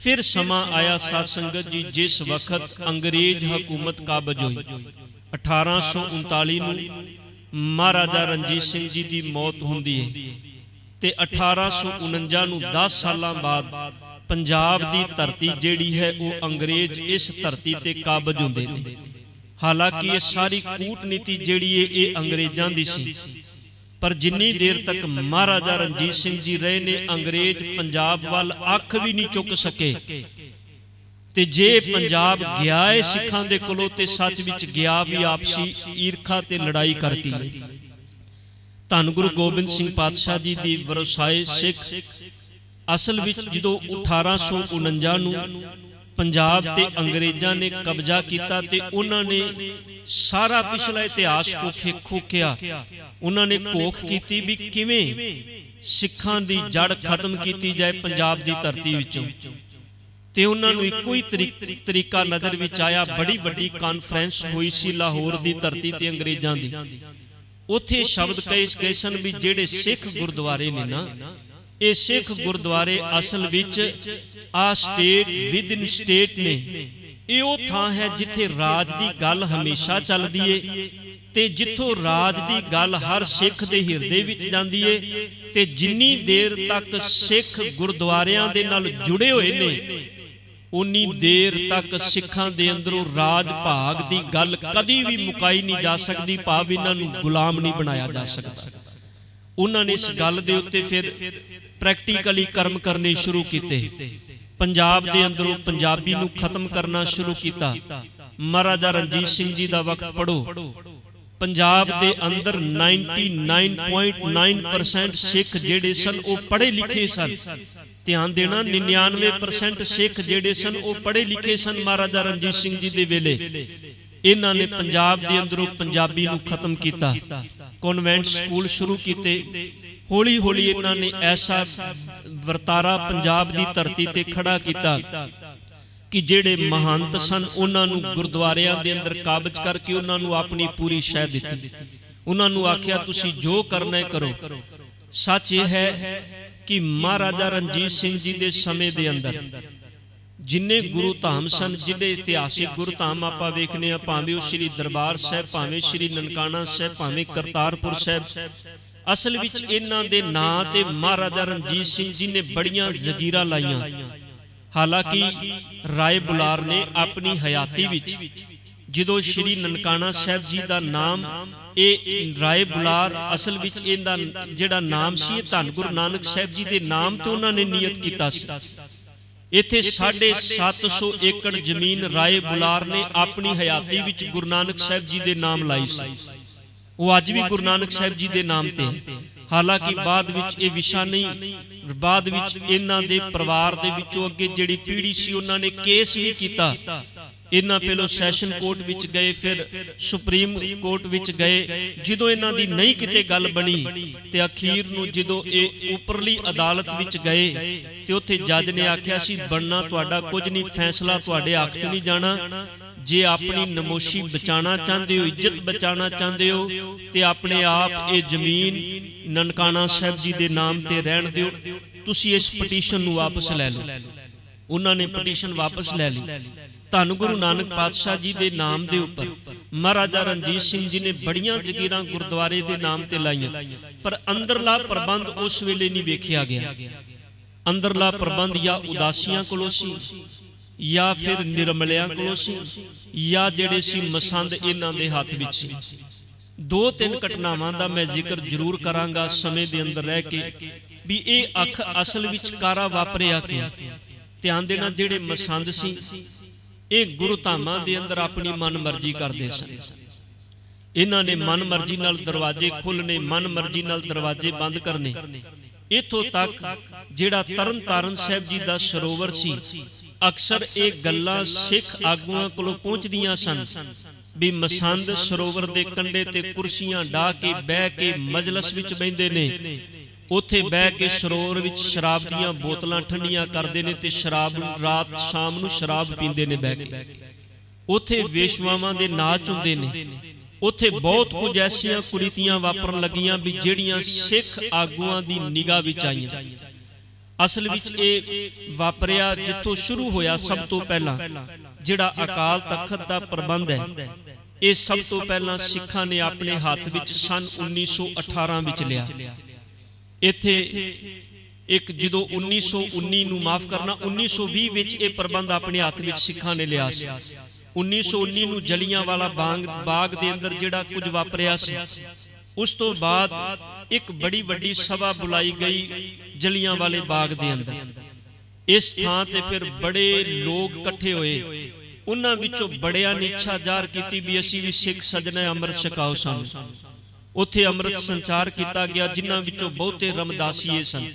ਫਿਰ ਸਮਾਂ ਆਇਆ ਸਾਧ ਸੰਗਤ ਜੀ, ਜਿਸ ਵਕਤ ਅੰਗਰੇਜ਼ ਹਕੂਮਤ ਕਾਬਜ ਹੋਈ। 1839 ਨੂੰ ਮਹਾਰਾਜਾ ਰਣਜੀਤ ਸਿੰਘ ਜੀ ਦੀ ਮੌਤ ਹੁੰਦੀ ਹੈ ਤੇ 1849 ਨੂੰ 10 ਸਾਲਾਂ ਬਾਅਦ ਪੰਜਾਬ ਦੀ ਧਰਤੀ ਜਿਹੜੀ ਹੈ ਉਹ ਅੰਗਰੇਜ਼ ਇਸ ਧਰਤੀ ਤੇ ਕਾਬਜ ਹੁੰਦੇ ਨੇ। ਹਾਲਾਂਕਿ ਇਹ ਸਾਰੀ ਕੂਟਨੀਤੀ ਜਿਹੜੀ ਹੈ ਇਹ ਅੰਗਰੇਜ਼ਾਂ ਦੀ ਸੀ, ਪਰ ਜਿੰਨੀ ਦੇਰ ਤੱਕ ਮਹਾਰਾਜਾ ਰਣਜੀਤ ਸਿੰਘ ਜੀ ਰਹੇ ਨੇ, ਅੰਗਰੇਜ਼ ਪੰਜਾਬ ਵੱਲ ਅੱਖ ਵੀ ਨਹੀਂ ਚੁੱਕ ਸਕੇ। ਤੇ ਜੇ ਪੰਜਾਬ ਗਿਆ ਹੈ ਸਿੱਖਾਂ ਦੇ ਕੋਲੋਂ, ਤੇ ਸੱਚ ਵਿੱਚ ਗਿਆ ਵੀ ਆਪਸੀ ਈਰਖਾ ਤੇ ਲੜਾਈ ਕਰਕੇ। ਧੰਨ ਗੁਰੂ ਗੋਬਿੰਦ ਸਿੰਘ ਪਾਤਸ਼ਾਹ ਜੀ ਦੀ ਵਰਸਾਏ ਸਿੱਖ ਅਸਲ ਵਿੱਚ ਜਦੋਂ 1849 ਨੂੰ ਪੰਜਾਬ ਤੇ ਅੰਗਰੇਜ਼ਾਂ ਨੇ ਕਬਜ਼ਾ ਕੀਤਾ ਤੇ ਉਹਨਾਂ ਨੇ ਸਾਰਾ ਪਿਛਲਾ ਇਤਿਹਾਸ ਖੋਖਿਆ। ਉਹਨਾਂ ਨੇ ਘੋਖ ਕੀਤੀ ਵੀ ਕਿਵੇਂ ਸਿੱਖਾਂ ਦੀ ਜੜ ਖਤਮ ਕੀਤੀ ਜਾਏ ਪੰਜਾਬ ਦੀ ਧਰਤੀ ਵਿੱਚੋਂ। ਤੇ ਉਹਨਾਂ ਨੂੰ ਇੱਕੋ ਹੀ ਤਰੀਕਾ ਨਜ਼ਰ ਵਿੱਚ ਆਇਆ। ਬੜੀ ਵੱਡੀ ਕਾਨਫਰੰਸ ਹੋਈ ਸੀ ਲਾਹੌਰ ਦੀ ਧਰਤੀ ਤੇ ਅੰਗਰੇਜ਼ਾਂ ਦੀ। ਉੱਥੇ ਸ਼ਬਦ ਕਹੇ ਗਏ ਸਨ ਵੀ ਜਿਹੜੇ ਸਿੱਖ ਗੁਰਦੁਆਰੇ ਨੇ ਨਾ, ਇਹ ਸਿੱਖ ਗੁਰਦੁਆਰੇ ਅਸਲ ਵਿੱਚ ਆ ਸਟੇਟ ਵਿਦਿਨ ਸਟੇਟ ਨੇ। ਇਹ ਉਹ ਥਾਂ ਹੈ ਜਿੱਥੇ ਰਾਜ ਦੀ ਗੱਲ ਹਮੇਸ਼ਾ ਚੱਲਦੀ ਏ, ਤੇ ਜਿੱਥੋਂ ਰਾਜ ਦੀ ਗੱਲ ਹਰ ਸਿੱਖ ਦੇ ਹਿਰਦੇ ਵਿੱਚ ਜਾਂਦੀ ਏ। ਤੇ ਜਿੰਨੀ ਦੇਰ ਤੱਕ ਸਿੱਖ ਗੁਰਦੁਆਰਿਆਂ ਦੇ ਨਾਲ ਜੁੜੇ ਹੋਏ ਨੇ, ਉਨੀ ਦੇਰ ਤੱਕ ਸਿੱਖਾਂ ਦੇ ਅੰਦਰੋਂ ਰਾਜ ਭਾਗ ਦੀ ਗੱਲ ਕਦੀ ਵੀ ਮੁਕਾਈ ਨਹੀਂ ਜਾ ਸਕਦੀ, ਭਾਵ ਇਹਨਾਂ ਨੂੰ ਗੁਲਾਮ ਨਹੀਂ ਬਣਾਇਆ ਜਾ ਸਕਦਾ। ਉਹਨਾਂ ਨੇ ਇਸ ਗੱਲ ਦੇ ਉੱਤੇ ਫਿਰ ਪ੍ਰੈਕਟੀਕਲੀ ਕਰਮ ਕਰਨੇ ਸ਼ੁਰੂ ਕੀਤੇ। ਪੰਜਾਬ ਦੇ ਅੰਦਰੋਂ ਪੰਜਾਬੀ ਨੂੰ ਖਤਮ ਕਰਨਾ ਸ਼ੁਰੂ ਕੀਤਾ। ਮਹਾਰਾਜਾ ਰਣਜੀਤ ਸਿੰਘ ਜੀ ਦਾ ਵਕਤ ਪੜੋ, ਪੰਜਾਬ ਦੇ ਅੰਦਰ 99.9% ਸਿੱਖ ਜਿਹੜੇ ਸਨ ਉਹ ਪੜ੍ਹੇ ਲਿਖੇ ਸਨ। ਧਿਆਨ ਦੇਣਾ, 99% ਸਿੱਖ ਜਿਹੜੇ ਸਨ ਉਹ ਪੜ੍ਹੇ ਲਿਖੇ ਸਨ। ਮਹਾਰਾਜਾ ਰਣਜੀਤ ਸਿੰਘ ਜੀ ਦੇ ਵੇਲੇ ਇਹਨਾਂ ਨੇ ਪੰਜਾਬ ਦੇ ਅੰਦਰੋਂ ਪੰਜਾਬੀ ਨੂੰ ਖਤਮ ਕੀਤਾ। ਕਨਵੈਂਟ ਸਕੂਲ ਸ਼ੁਰੂ ਕੀਤੇ। ਹੌਲੀ ਹੌਲੀ ਇਹਨਾਂ ਨੇ ਐਸਾ ਵਰਤਾਰਾ ਪੰਜਾਬ ਦੀ ਧਰਤੀ ਤੇ ਖੜਾ ਕੀਤਾ ਕਿ ਜਿਹੜੇ ਮਹੰਤ ਸਨ ਉਹਨਾਂ ਨੂੰ ਗੁਰਦੁਆਰਿਆਂ ਦੇ ਅੰਦਰ ਕਾਬਜ ਕਰਕੇ ਉਹਨਾਂ ਨੂੰ ਆਪਣੀ ਪੂਰੀ ਸ਼ਹਿ ਦਿੱਤੀ। ਉਹਨਾਂ ਨੂੰ ਆਖਿਆ ਤੁਸੀਂ ਜੋ ਕਰਨਾ ਹੈ ਕਰੋ। ਸੱਚ ਇਹ ਹੈ ਕਿ ਮਹਾਰਾਜਾ ਰਣਜੀਤ ਸਿੰਘ ਜੀ ਦੇ ਸਮੇਂ ਦੇ ਅੰਦਰ ਜਿੰਨੇ ਗੁਰੂ ਧਾਮ ਸਨ, ਜਿਹੜੇ ਇਤਿਹਾਸਿਕ ਗੁਰੂ ਧਾਮ ਆਪਾਂ ਵੇਖਨੇ ਆ, ਭਾਵੇਂ ਉਹ ਸ੍ਰੀ ਦਰਬਾਰ ਸਾਹਿਬ, ਭਾਵੇਂ ਸ੍ਰੀ ਨਨਕਾਣਾ ਸਾਹਿਬ, ਭਾਵੇਂ ਕਰਤਾਰਪੁਰ ਸਾਹਿਬ, ਅਸਲ ਵਿੱਚ ਇਹਨਾਂ ਦੇ ਨਾਂ ਤੇ ਮਹਾਰਾਜਾ ਰਣਜੀਤ ਸਿੰਘ ਜੀ ਨੇ ਬੜੀਆਂ ਜ਼ਗੀਰਾਂ ਲਾਈਆਂ। ਹਾਲਾਂਕਿ ਰਾਏ ਬੁਲਾਰ ਨੇ ਆਪਣੀ ਹਯਾਤੀ ਵਿੱਚ ਜਦੋਂ ਸ੍ਰੀ ਨਨਕਾਣਾ ਸਾਹਿਬ ਜੀ ਦਾ ਨਾਮ, ਇਹ ਰਾਏ ਬੁਲਾਰ ਅਸਲ ਵਿੱਚ ਇਹਦਾ ਜਿਹੜਾ ਨਾਮ ਸੀ ਇਹ ਧੰਨ ਗੁਰੂ ਨਾਨਕ ਸਾਹਿਬ ਜੀ ਦੇ ਨਾਮ ਤੇ ਉਹਨਾਂ ਨੇ ਨੀਅਤ ਕੀਤਾ ਸੀ। ਇੱਥੇ 750 ਏਕੜ ਜ਼ਮੀਨ ਰਾਏ ਬੁਲਾਰ ਨੇ ਆਪਣੀ ਹਯਾਤੀ ਵਿੱਚ ਗੁਰੂ ਨਾਨਕ ਸਾਹਿਬ ਜੀ ਦੇ ਨਾਮ ਲਾਈ ਸੀ। ਉਹ ਅੱਜ ਵੀ ਗੁਰੂ ਨਾਨਕ ਸਾਹਿਬ ਜੀ ਦੇ ਨਾਮ ਤੇ ਹੈ। ਹਾਲਾਂਕਿ ਬਾਅਦ ਵਿੱਚ ਇਹ ਵਿਸ਼ਾ ਨਹੀਂ, ਬਾਅਦ ਵਿੱਚ ਇਹਨਾਂ ਦੇ ਪਰਿਵਾਰ ਦੇ ਵਿੱਚੋਂ ਅੱਗੇ ਜਿਹੜੀ ਪੀੜ੍ਹੀ ਸੀ ਉਹਨਾਂ ਨੇ ਕੇਸ ਵੀ ਕੀਤਾ। ਇਹਨਾਂ ਪਹਿਲਾਂ ਸੈਸ਼ਨ ਕੋਰਟ ਵਿੱਚ ਗਏ, ਫਿਰ ਸੁਪਰੀਮ ਕੋਰਟ ਵਿੱਚ ਗਏ। ਜਦੋਂ ਇਹਨਾਂ ਦੀ ਨਹੀਂ ਕਿਤੇ ਗੱਲ ਬਣੀ ਤੇ ਅਖੀਰ ਨੂੰ ਜਦੋਂ ਇਹ ਉੱਪਰਲੀ ਅਦਾਲਤ ਵਿੱਚ ਗਏ ਤੇ ਉੱਥੇ ਜੱਜ ਨੇ ਆਖਿਆ ਸੀ ਬਣਨਾ ਤੁਹਾਡਾ ਕੁਝ ਨਹੀਂ, ਫੈਸਲਾ ਤੁਹਾਡੇ ਹੱਕ 'ਚ ਨਹੀਂ ਜਾਣਾ। ਜੇ ਆਪਣੀ ਨਮੋਸ਼ੀ ਬਚਾਉਣਾ ਚਾਹੁੰਦੇ ਹੋ, ਇੱਜ਼ਤ ਬਚਾਉਣਾ ਚਾਹੁੰਦੇ ਹੋ, ਤੇ ਆਪਣੇ ਆਪ ਇਹ ਜ਼ਮੀਨ ਨਨਕਾਣਾ ਸਾਹਿਬ ਜੀ ਦੇ ਨਾਮ ਤੇ ਰਹਿਣ ਦਿਓ। ਤੁਸੀਂ ਇਸ ਪਟੀਸ਼ਨ ਨੂੰ ਵਾਪਸ ਲੈ ਲਓ। ਉਹਨਾਂ ਨੇ ਪਟੀਸ਼ਨ ਵਾਪਸ ਲੈ ਲਈ ਧੰਨ ਗੁਰੂ ਨਾਨਕ ਪਾਤਸ਼ਾਹ ਜੀ ਦੇ ਨਾਮ ਦੇ ਉੱਪਰ ਮਹਾਰਾਜਾ ਰਣਜੀਤ ਸਿੰਘ ਜੀ ਨੇ ਬੜੀਆਂ ਜਗੀਰਾਂ ਗੁਰਦੁਆਰੇ ਦੇ ਨਾਮ ਤੇ ਲਾਈਆਂ, ਪਰ ਅੰਦਰਲਾ ਪ੍ਰਬੰਧ ਉਸ ਵੇਲੇ ਨਹੀਂ ਵੇਖਿਆ ਗਿਆ। ਅੰਦਰਲਾ ਪ੍ਰਬੰਧ ਜਾਂ ਉਦਾਸੀਆਂ ਕੋਲੋਂ ਸੀ, ਜਾਂ ਫਿਰ ਨਿਰਮਲਿਆਂ ਕੋਲੋਂ ਸੀ, ਜਾਂ ਜਿਹੜੇ ਸੀ ਮਸੰਦ ਇਹਨਾਂ ਦੇ ਹੱਥ ਵਿੱਚ ਸੀ। 2-3 ਘਟਨਾਵਾਂ ਦਾ ਮੈਂ ਜ਼ਿਕਰ ਜ਼ਰੂਰ ਕਰਾਂਗਾ ਸਮੇਂ ਦੇ ਅੰਦਰ ਰਹਿ ਕੇ, ਵੀ ਇਹ ਅੱਖ ਅਸਲ ਵਿੱਚ ਕਾਰਾ ਵਾਪਰਿਆ ਕਿਉਂ। ਧਿਆਨ ਦੇਣਾ, ਜਿਹੜੇ ਮਸੰਦ ਸੀ ਇਹ ਗੁਰੂ ਧਾਮਾਂ ਦੇ ਅੰਦਰ ਆਪਣੀ ਮਨ ਮਰਜ਼ੀ ਕਰਦੇ ਸਨ। ਇਹਨਾਂ ਨੇ ਮਨ ਮਰਜ਼ੀ ਨਾਲ ਦਰਵਾਜ਼ੇ ਖੋਲ੍ਹਣੇ, ਮਨ ਮਰਜ਼ੀ ਨਾਲ ਦਰਵਾਜ਼ੇ ਬੰਦ ਕਰਨੇ। ਇੱਥੋਂ ਤੱਕ ਜਿਹੜਾ ਤਰਨ ਤਾਰਨ ਸਾਹਿਬ ਜੀ ਦਾ ਸਰੋਵਰ ਸੀ, ਅਕਸਰ ਇਹ ਗੱਲਾਂ ਸਿੱਖ ਆਗੂਆਂ ਕੋਲੋਂ ਪਹੁੰਚਦੀਆਂ ਸਨ ਵੀ ਮਸੰਦ ਸਰੋਵਰ ਦੇ ਕੰਢੇ ਤੇ ਕੁਰਸੀਆਂ ਢਾ ਕੇ ਬਹਿ ਕੇ ਮਜਲਿਸ ਵਿੱਚ ਬਹਿੰਦੇ ਨੇ। ਉੱਥੇ ਬਹਿ ਕੇ ਸਰੋਵਰ ਵਿੱਚ ਸ਼ਰਾਬ ਦੀਆਂ ਬੋਤਲਾਂ ਠੰਡੀਆਂ ਕਰਦੇ ਨੇ ਤੇ ਸ਼ਰਾਬ ਰਾਤ ਸ਼ਾਮ ਨੂੰ ਸ਼ਰਾਬ ਪੀਂਦੇ ਨੇ ਬਹਿ ਕੇ। ਉੱਥੇ ਵੇਸ਼ਵਾਵਾਂ ਦੇ ਨਾਚ ਹੁੰਦੇ ਨੇ। ਉੱਥੇ ਬਹੁਤ ਕੁਝ ਐਸੀਆਂ ਕੁਰੀਤੀਆਂ ਵਾਪਰਨ ਲੱਗੀਆਂ ਵੀ ਜਿਹੜੀਆਂ ਸਿੱਖ ਆਗੂਆਂ ਦੀ ਨਿਗਾਹ ਵਿੱਚ ਆਈਆਂ। ਅਸਲ ਵਿੱਚ ਇਹ ਵਾਪਰਿਆ ਜਿੱਥੋਂ ਸ਼ੁਰੂ ਹੋਇਆ। ਸਭ ਤੋਂ ਪਹਿਲਾਂ ਜਿਹੜਾ ਅਕਾਲ ਤਖਤ ਦਾ ਪ੍ਰਬੰਧ ਹੈ, ਇਹ ਸਭ ਤੋਂ ਪਹਿਲਾਂ ਸਿੱਖਾਂ ਨੇ ਆਪਣੇ ਹੱਥ ਵਿੱਚ ਸਨ 1918 ਵਿੱਚ ਲਿਆ। ਇੱਥੇ ਇੱਕ ਜਦੋਂ 1919 ਨੂੰ ਮਾਫ ਕਰਨਾ 1920 ਵਿੱਚ ਇਹ ਪ੍ਰਬੰਧ ਆਪਣੇ ਹੱਥ ਵਿੱਚ ਸਿੱਖਾਂ ਨੇ ਲਿਆ ਸੀ। 1919 ਨੂੰ ਜਲਿਆਂਵਾਲਾ ਬਾਗ ਦੇ ਅੰਦਰ ਜਿਹੜਾ ਕੁਝ ਵਾਪਰਿਆ ਸੀ, ਉਸ ਤੋਂ ਬਾਅਦ ਇੱਕ ਬੜੀ ਵੱਡੀ ਸਭਾ ਬੁਲਾਈ ਗਈ ਜਲਿਆਂਵਾਲੇ ਬਾਗ ਦੇ ਅੰਦਰ। ਇਸ ਥਾਂ ਤੇ ਫਿਰ ਬੜੇ ਲੋਕ ਇਕੱਠੇ ਹੋਏ। ਉਹਨਾਂ ਵਿੱਚੋਂ ਬੜਿਆਂ ਨੇ ਇੱਛਾ ਜ਼ਾਹਰ ਕੀਤੀ ਵੀ ਅਸੀਂ ਵੀ ਸਿੱਖ ਸੱਜਣੇ ਅੰਮ੍ਰਿਤ ਛਕਾਓ ਸਾਨੂੰ। ਉੱਥੇ ਅੰਮ੍ਰਿਤ ਸੰਚਾਰ ਕੀਤਾ ਗਿਆ, ਜਿਨ੍ਹਾਂ ਵਿੱਚੋਂ ਬਹੁਤੇ ਰਮਦਾਸੀਏ ਸਨ।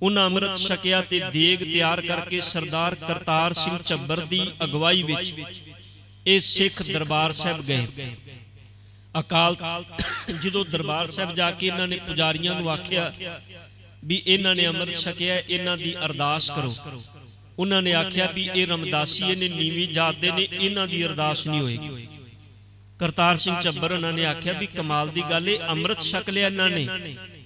ਉਹਨਾਂ ਅੰਮ੍ਰਿਤ ਛਕਿਆ ਤੇ ਦੇਗ ਤਿਆਰ ਕਰਕੇ ਸਰਦਾਰ ਕਰਤਾਰ ਸਿੰਘ ਝੱਬਰ ਦੀ ਅਗਵਾਈ ਵਿੱਚ ਇਹ ਸਿੱਖ ਦਰਬਾਰ ਸਾਹਿਬ ਗਏ। ਅਕਾਲ ਜਦੋਂ ਦਰਬਾਰ ਸਾਹਿਬ ਜਾ ਕੇ ਇਹਨਾਂ ਨੇ ਪੁਜਾਰੀਆਂ ਨੂੰ ਆਖਿਆ ਵੀ ਇਹਨਾਂ ਨੇ ਅੰਮ੍ਰਿਤ ਛਕਿਆ, ਇਹਨਾਂ ਦੀ ਅਰਦਾਸ ਕਰੋ। ਉਹਨਾਂ ਨੇ ਆਖਿਆ ਵੀ ਇਹ ਰਮਦਾਸੀਏ ਨੇ, ਨੀਵੀਂ ਜਾਤ ਦੇ ਨੇ, ਇਹਨਾਂ ਦੀ ਅਰਦਾਸ ਨਹੀਂ ਹੋਏਗੀ। ਕਰਤਾਰ ਸਿੰਘ ਝੱਬਰ ਉਹਨਾਂ ਨੇ ਆਖਿਆ ਵੀ ਕਮਾਲ ਦੀ ਗੱਲ ਏ, ਅੰਮ੍ਰਿਤ ਛਕ ਲਿਆ ਇਹਨਾਂ ਨੇ,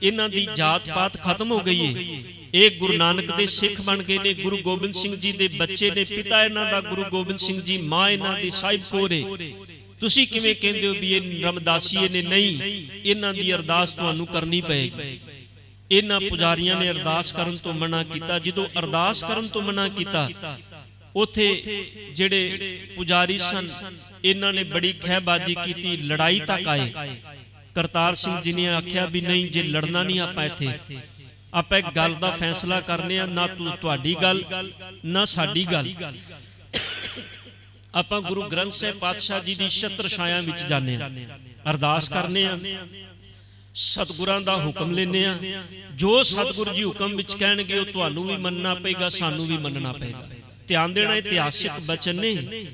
ਇਹਨਾਂ ਦੀ ਜਾਤ ਪਾਤ ਖਤਮ ਹੋ ਗਈ ਏ, ਇਹ ਗੁਰੂ ਨਾਨਕ ਦੇ ਸਿੱਖ ਬਣ ਗਏ ਨੇ, ਗੁਰੂ ਗੋਬਿੰਦ ਸਿੰਘ ਜੀ ਦੇ ਬੱਚੇ ਨੇ, ਪਿਤਾ ਇਹਨਾਂ ਦਾ ਗੁਰੂ ਗੋਬਿੰਦ ਸਿੰਘ ਜੀ, ਮਾਂ ਇਹਨਾਂ ਦੀ ਸਾਹਿਬ ਕੌਰ ਏ। ਤੁਸੀਂ ਕਿਵੇਂ ਕਹਿੰਦੇ ਹੋ ਵੀ ਇਹ ਰਮਦਾਸੀਏ ਨੇ? ਨਹੀਂ, ਇਹਨਾਂ ਦੀ ਅਰਦਾਸ ਤੁਹਾਨੂੰ ਕਰਨੀ ਪਏਗੀ। ਇਹਨਾਂ ਪੁਜਾਰੀਆਂ ਨੇ ਅਰਦਾਸ ਕਰਨ ਤੋਂ ਮਨਾ ਕੀਤਾ। ਜਦੋਂ ਅਰਦਾਸ ਕਰਨ ਤੋਂ ਮਨਾ ਕੀਤਾ, ਉੱਥੇ ਜਿਹੜੇ ਪੁਜਾਰੀ ਸਨ ਇਹਨਾਂ ਨੇ ਬੜੀ ਖਹਿਬਾਜ਼ੀ ਕੀਤੀ, ਲੜਾਈ ਤੱਕ ਆਏ। ਕਰਤਾਰ ਸਿੰਘ ਜੀ ਨੇ ਆਖਿਆ ਵੀ ਨਹੀਂ, ਜੇ ਲੜਨਾ ਨਹੀਂ ਆਪਾਂ ਇੱਥੇ, ਆਪਾਂ ਇੱਕ ਗੱਲ ਦਾ ਫੈਸਲਾ ਕਰਨੇ ਆ, ਨਾ ਤੁਹਾਡੀ ਗੱਲ ਨਾ ਸਾਡੀ ਗੱਲ। ਆਪਾਂ ਗੁਰੂ ਗ੍ਰੰਥ ਸਾਹਿਬ ਪਾਤਸ਼ਾਹ ਜੀ ਦੀ ਛਤਰ ਛਾਇਆ ਵਿੱਚ ਜਾਂਦੇ ਆ, ਅਰਦਾਸ ਕਰਨੇ ਆ, ਸਤਿਗੁਰਾਂ ਦਾ ਹੁਕਮ ਲੈਨੇ ਆ। ਜੋ ਸਤਿਗੁਰੂ ਜੀ ਹੁਕਮ ਵਿੱਚ ਕਹਿਣਗੇ ਉਹ ਤੁਹਾਨੂੰ ਵੀ ਮੰਨਣਾ ਪਏਗਾ, ਸਾਨੂੰ ਵੀ ਮੰਨਣਾ ਪਏਗਾ। ਧਿਆਨ ਦੇਣਾ, ਇਤਿਹਾਸਿਕ ਬਚਨ ਨੇ।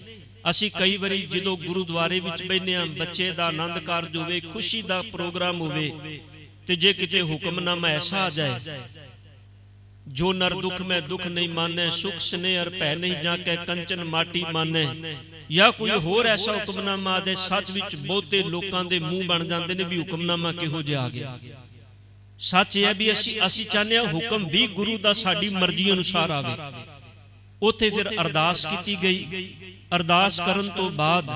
ਅਸੀਂ ਕਈ ਵਾਰੀ ਜਦੋਂ ਗੁਰਦੁਆਰੇ ਵਿੱਚ ਬੈਠੇ ਆ, ਬੱਚੇ ਦਾ ਆਨੰਦ ਕਾਰਜ ਹੋਵੇ, ਖੁਸ਼ੀ ਦਾ ਪ੍ਰੋਗਰਾਮ ਹੋਵੇ, ਤੇ ਜੇ ਕਿਤੇ ਹੁਕਮਨਾਮਾ ਐਸਾ ਆ ਜਾਏ, ਜੋ ਨਰ ਦੁੱਖ ਮੈਂ ਦੁੱਖ ਨਹੀਂ ਮਾਨੈ, ਸੁਖ ਸਨੇਹ ਅਰ ਭੈ ਨਹੀਂ ਜਾ ਕੇ ਕੰਚਨ ਮਾਟੀ ਮਾਨੈ, ਜਾਂ ਕੋਈ ਹੋਰ ਐਸਾ ਹੁਕਮਨਾਮਾ ਆ ਜਾਏ, ਸੱਚ ਵਿੱਚ ਬਹੁਤੇ ਲੋਕਾਂ ਦੇ ਮੂੰਹ ਬਣ ਜਾਂਦੇ ਨੇ ਵੀ ਹੁਕਮਨਾਮਾ ਕਿਹੋ ਜਿਹਾ ਆ ਗਿਆ। ਸੱਚ ਇਹ ਹੈ ਵੀ ਅਸੀਂ ਚਾਹੁੰਦੇ ਹਾਂ ਹੁਕਮ ਵੀ ਗੁਰੂ ਦਾ ਸਾਡੀ ਮਰਜ਼ੀ ਅਨੁਸਾਰ ਆਵੇ। ਉੱਥੇ ਫਿਰ ਅਰਦਾਸ ਕੀਤੀ ਗਈ। ਅਰਦਾਸ ਕਰਨ ਤੋਂ ਬਾਅਦ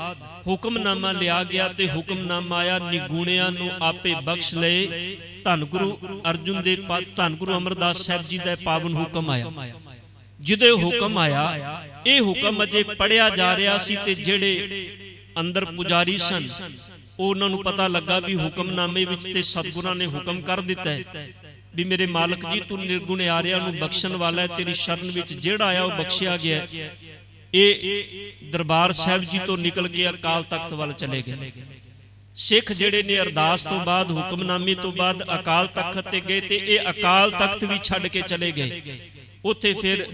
ਹੁਕਮਨਾਮਾ ਲਿਆ ਗਿਆ ਤੇ ਹੁਕਮਨਾਮਾ ਆਇਆ, ਨਿਗੁਣਿਆਂ ਨੂੰ ਆਪੇ ਬਖਸ਼ ਲਏ। ਧੰਨ ਗੁਰੂ ਅਰਜੁਨ ਦੇ ਧੰਨ ਗੁਰੂ ਅਮਰਦਾਸ ਸਾਹਿਬ ਜੀ ਦਾ ਪਾਵਨ ਹੁਕਮ ਆਇਆ। ਜਦੋਂ ਹੁਕਮ ਆਇਆ, ਇਹ ਹੁਕਮ ਅਜੇ ਪੜਿਆ ਜਾ ਰਿਹਾ ਸੀ ਤੇ ਜਿਹੜੇ ਅੰਦਰ ਪੁਜਾਰੀ ਸਨ ਉਹਨਾਂ ਨੂੰ ਪਤਾ ਲੱਗਾ ਵੀ ਹੁਕਮਨਾਮੇ ਵਿੱਚ ਤੇ ਸਤਿਗੁਰਾਂ ਨੇ ਹੁਕਮ ਕਰ ਦਿੱਤਾ ਹੈ ਵੀ ਮੇਰੇ ਮਾਲਕ ਜੀ, ਤੂੰ ਨਿਰਗੁਣਿਆਰਿਆਂ ਨੂੰ ਬਖਸ਼ਣ ਵਾਲਾ ਹੈ, ਤੇਰੀ ਸ਼ਰਨ ਵਿੱਚ ਜਿਹੜਾ ਆਇਆ ਉਹ ਬਖਸ਼ਿਆ ਗਿਆ। ਇਹ ਦਰਬਾਰ ਸਾਹਿਬ ਜੀ ਤੋਂ ਨਿਕਲ ਕੇ ਅਕਾਲ ਤਖਤ ਵੱਲ ਚਲੇ ਗਏ। ਸਿੱਖ ਜਿਹੜੇ ਨੇ ਅਰਦਾਸ ਤੋਂ ਬਾਅਦ, ਹੁਕਮਨਾਮੇ ਤੋਂ ਬਾਅਦ ਅਕਾਲ ਤਖਤ ਤੇ ਗਏ ਤੇ ਇਹ ਅਕਾਲ ਤਖਤ ਵੀ ਛੱਡ ਕੇ ਚਲੇ ਗਏ। ਉੱਥੇ ਫਿਰ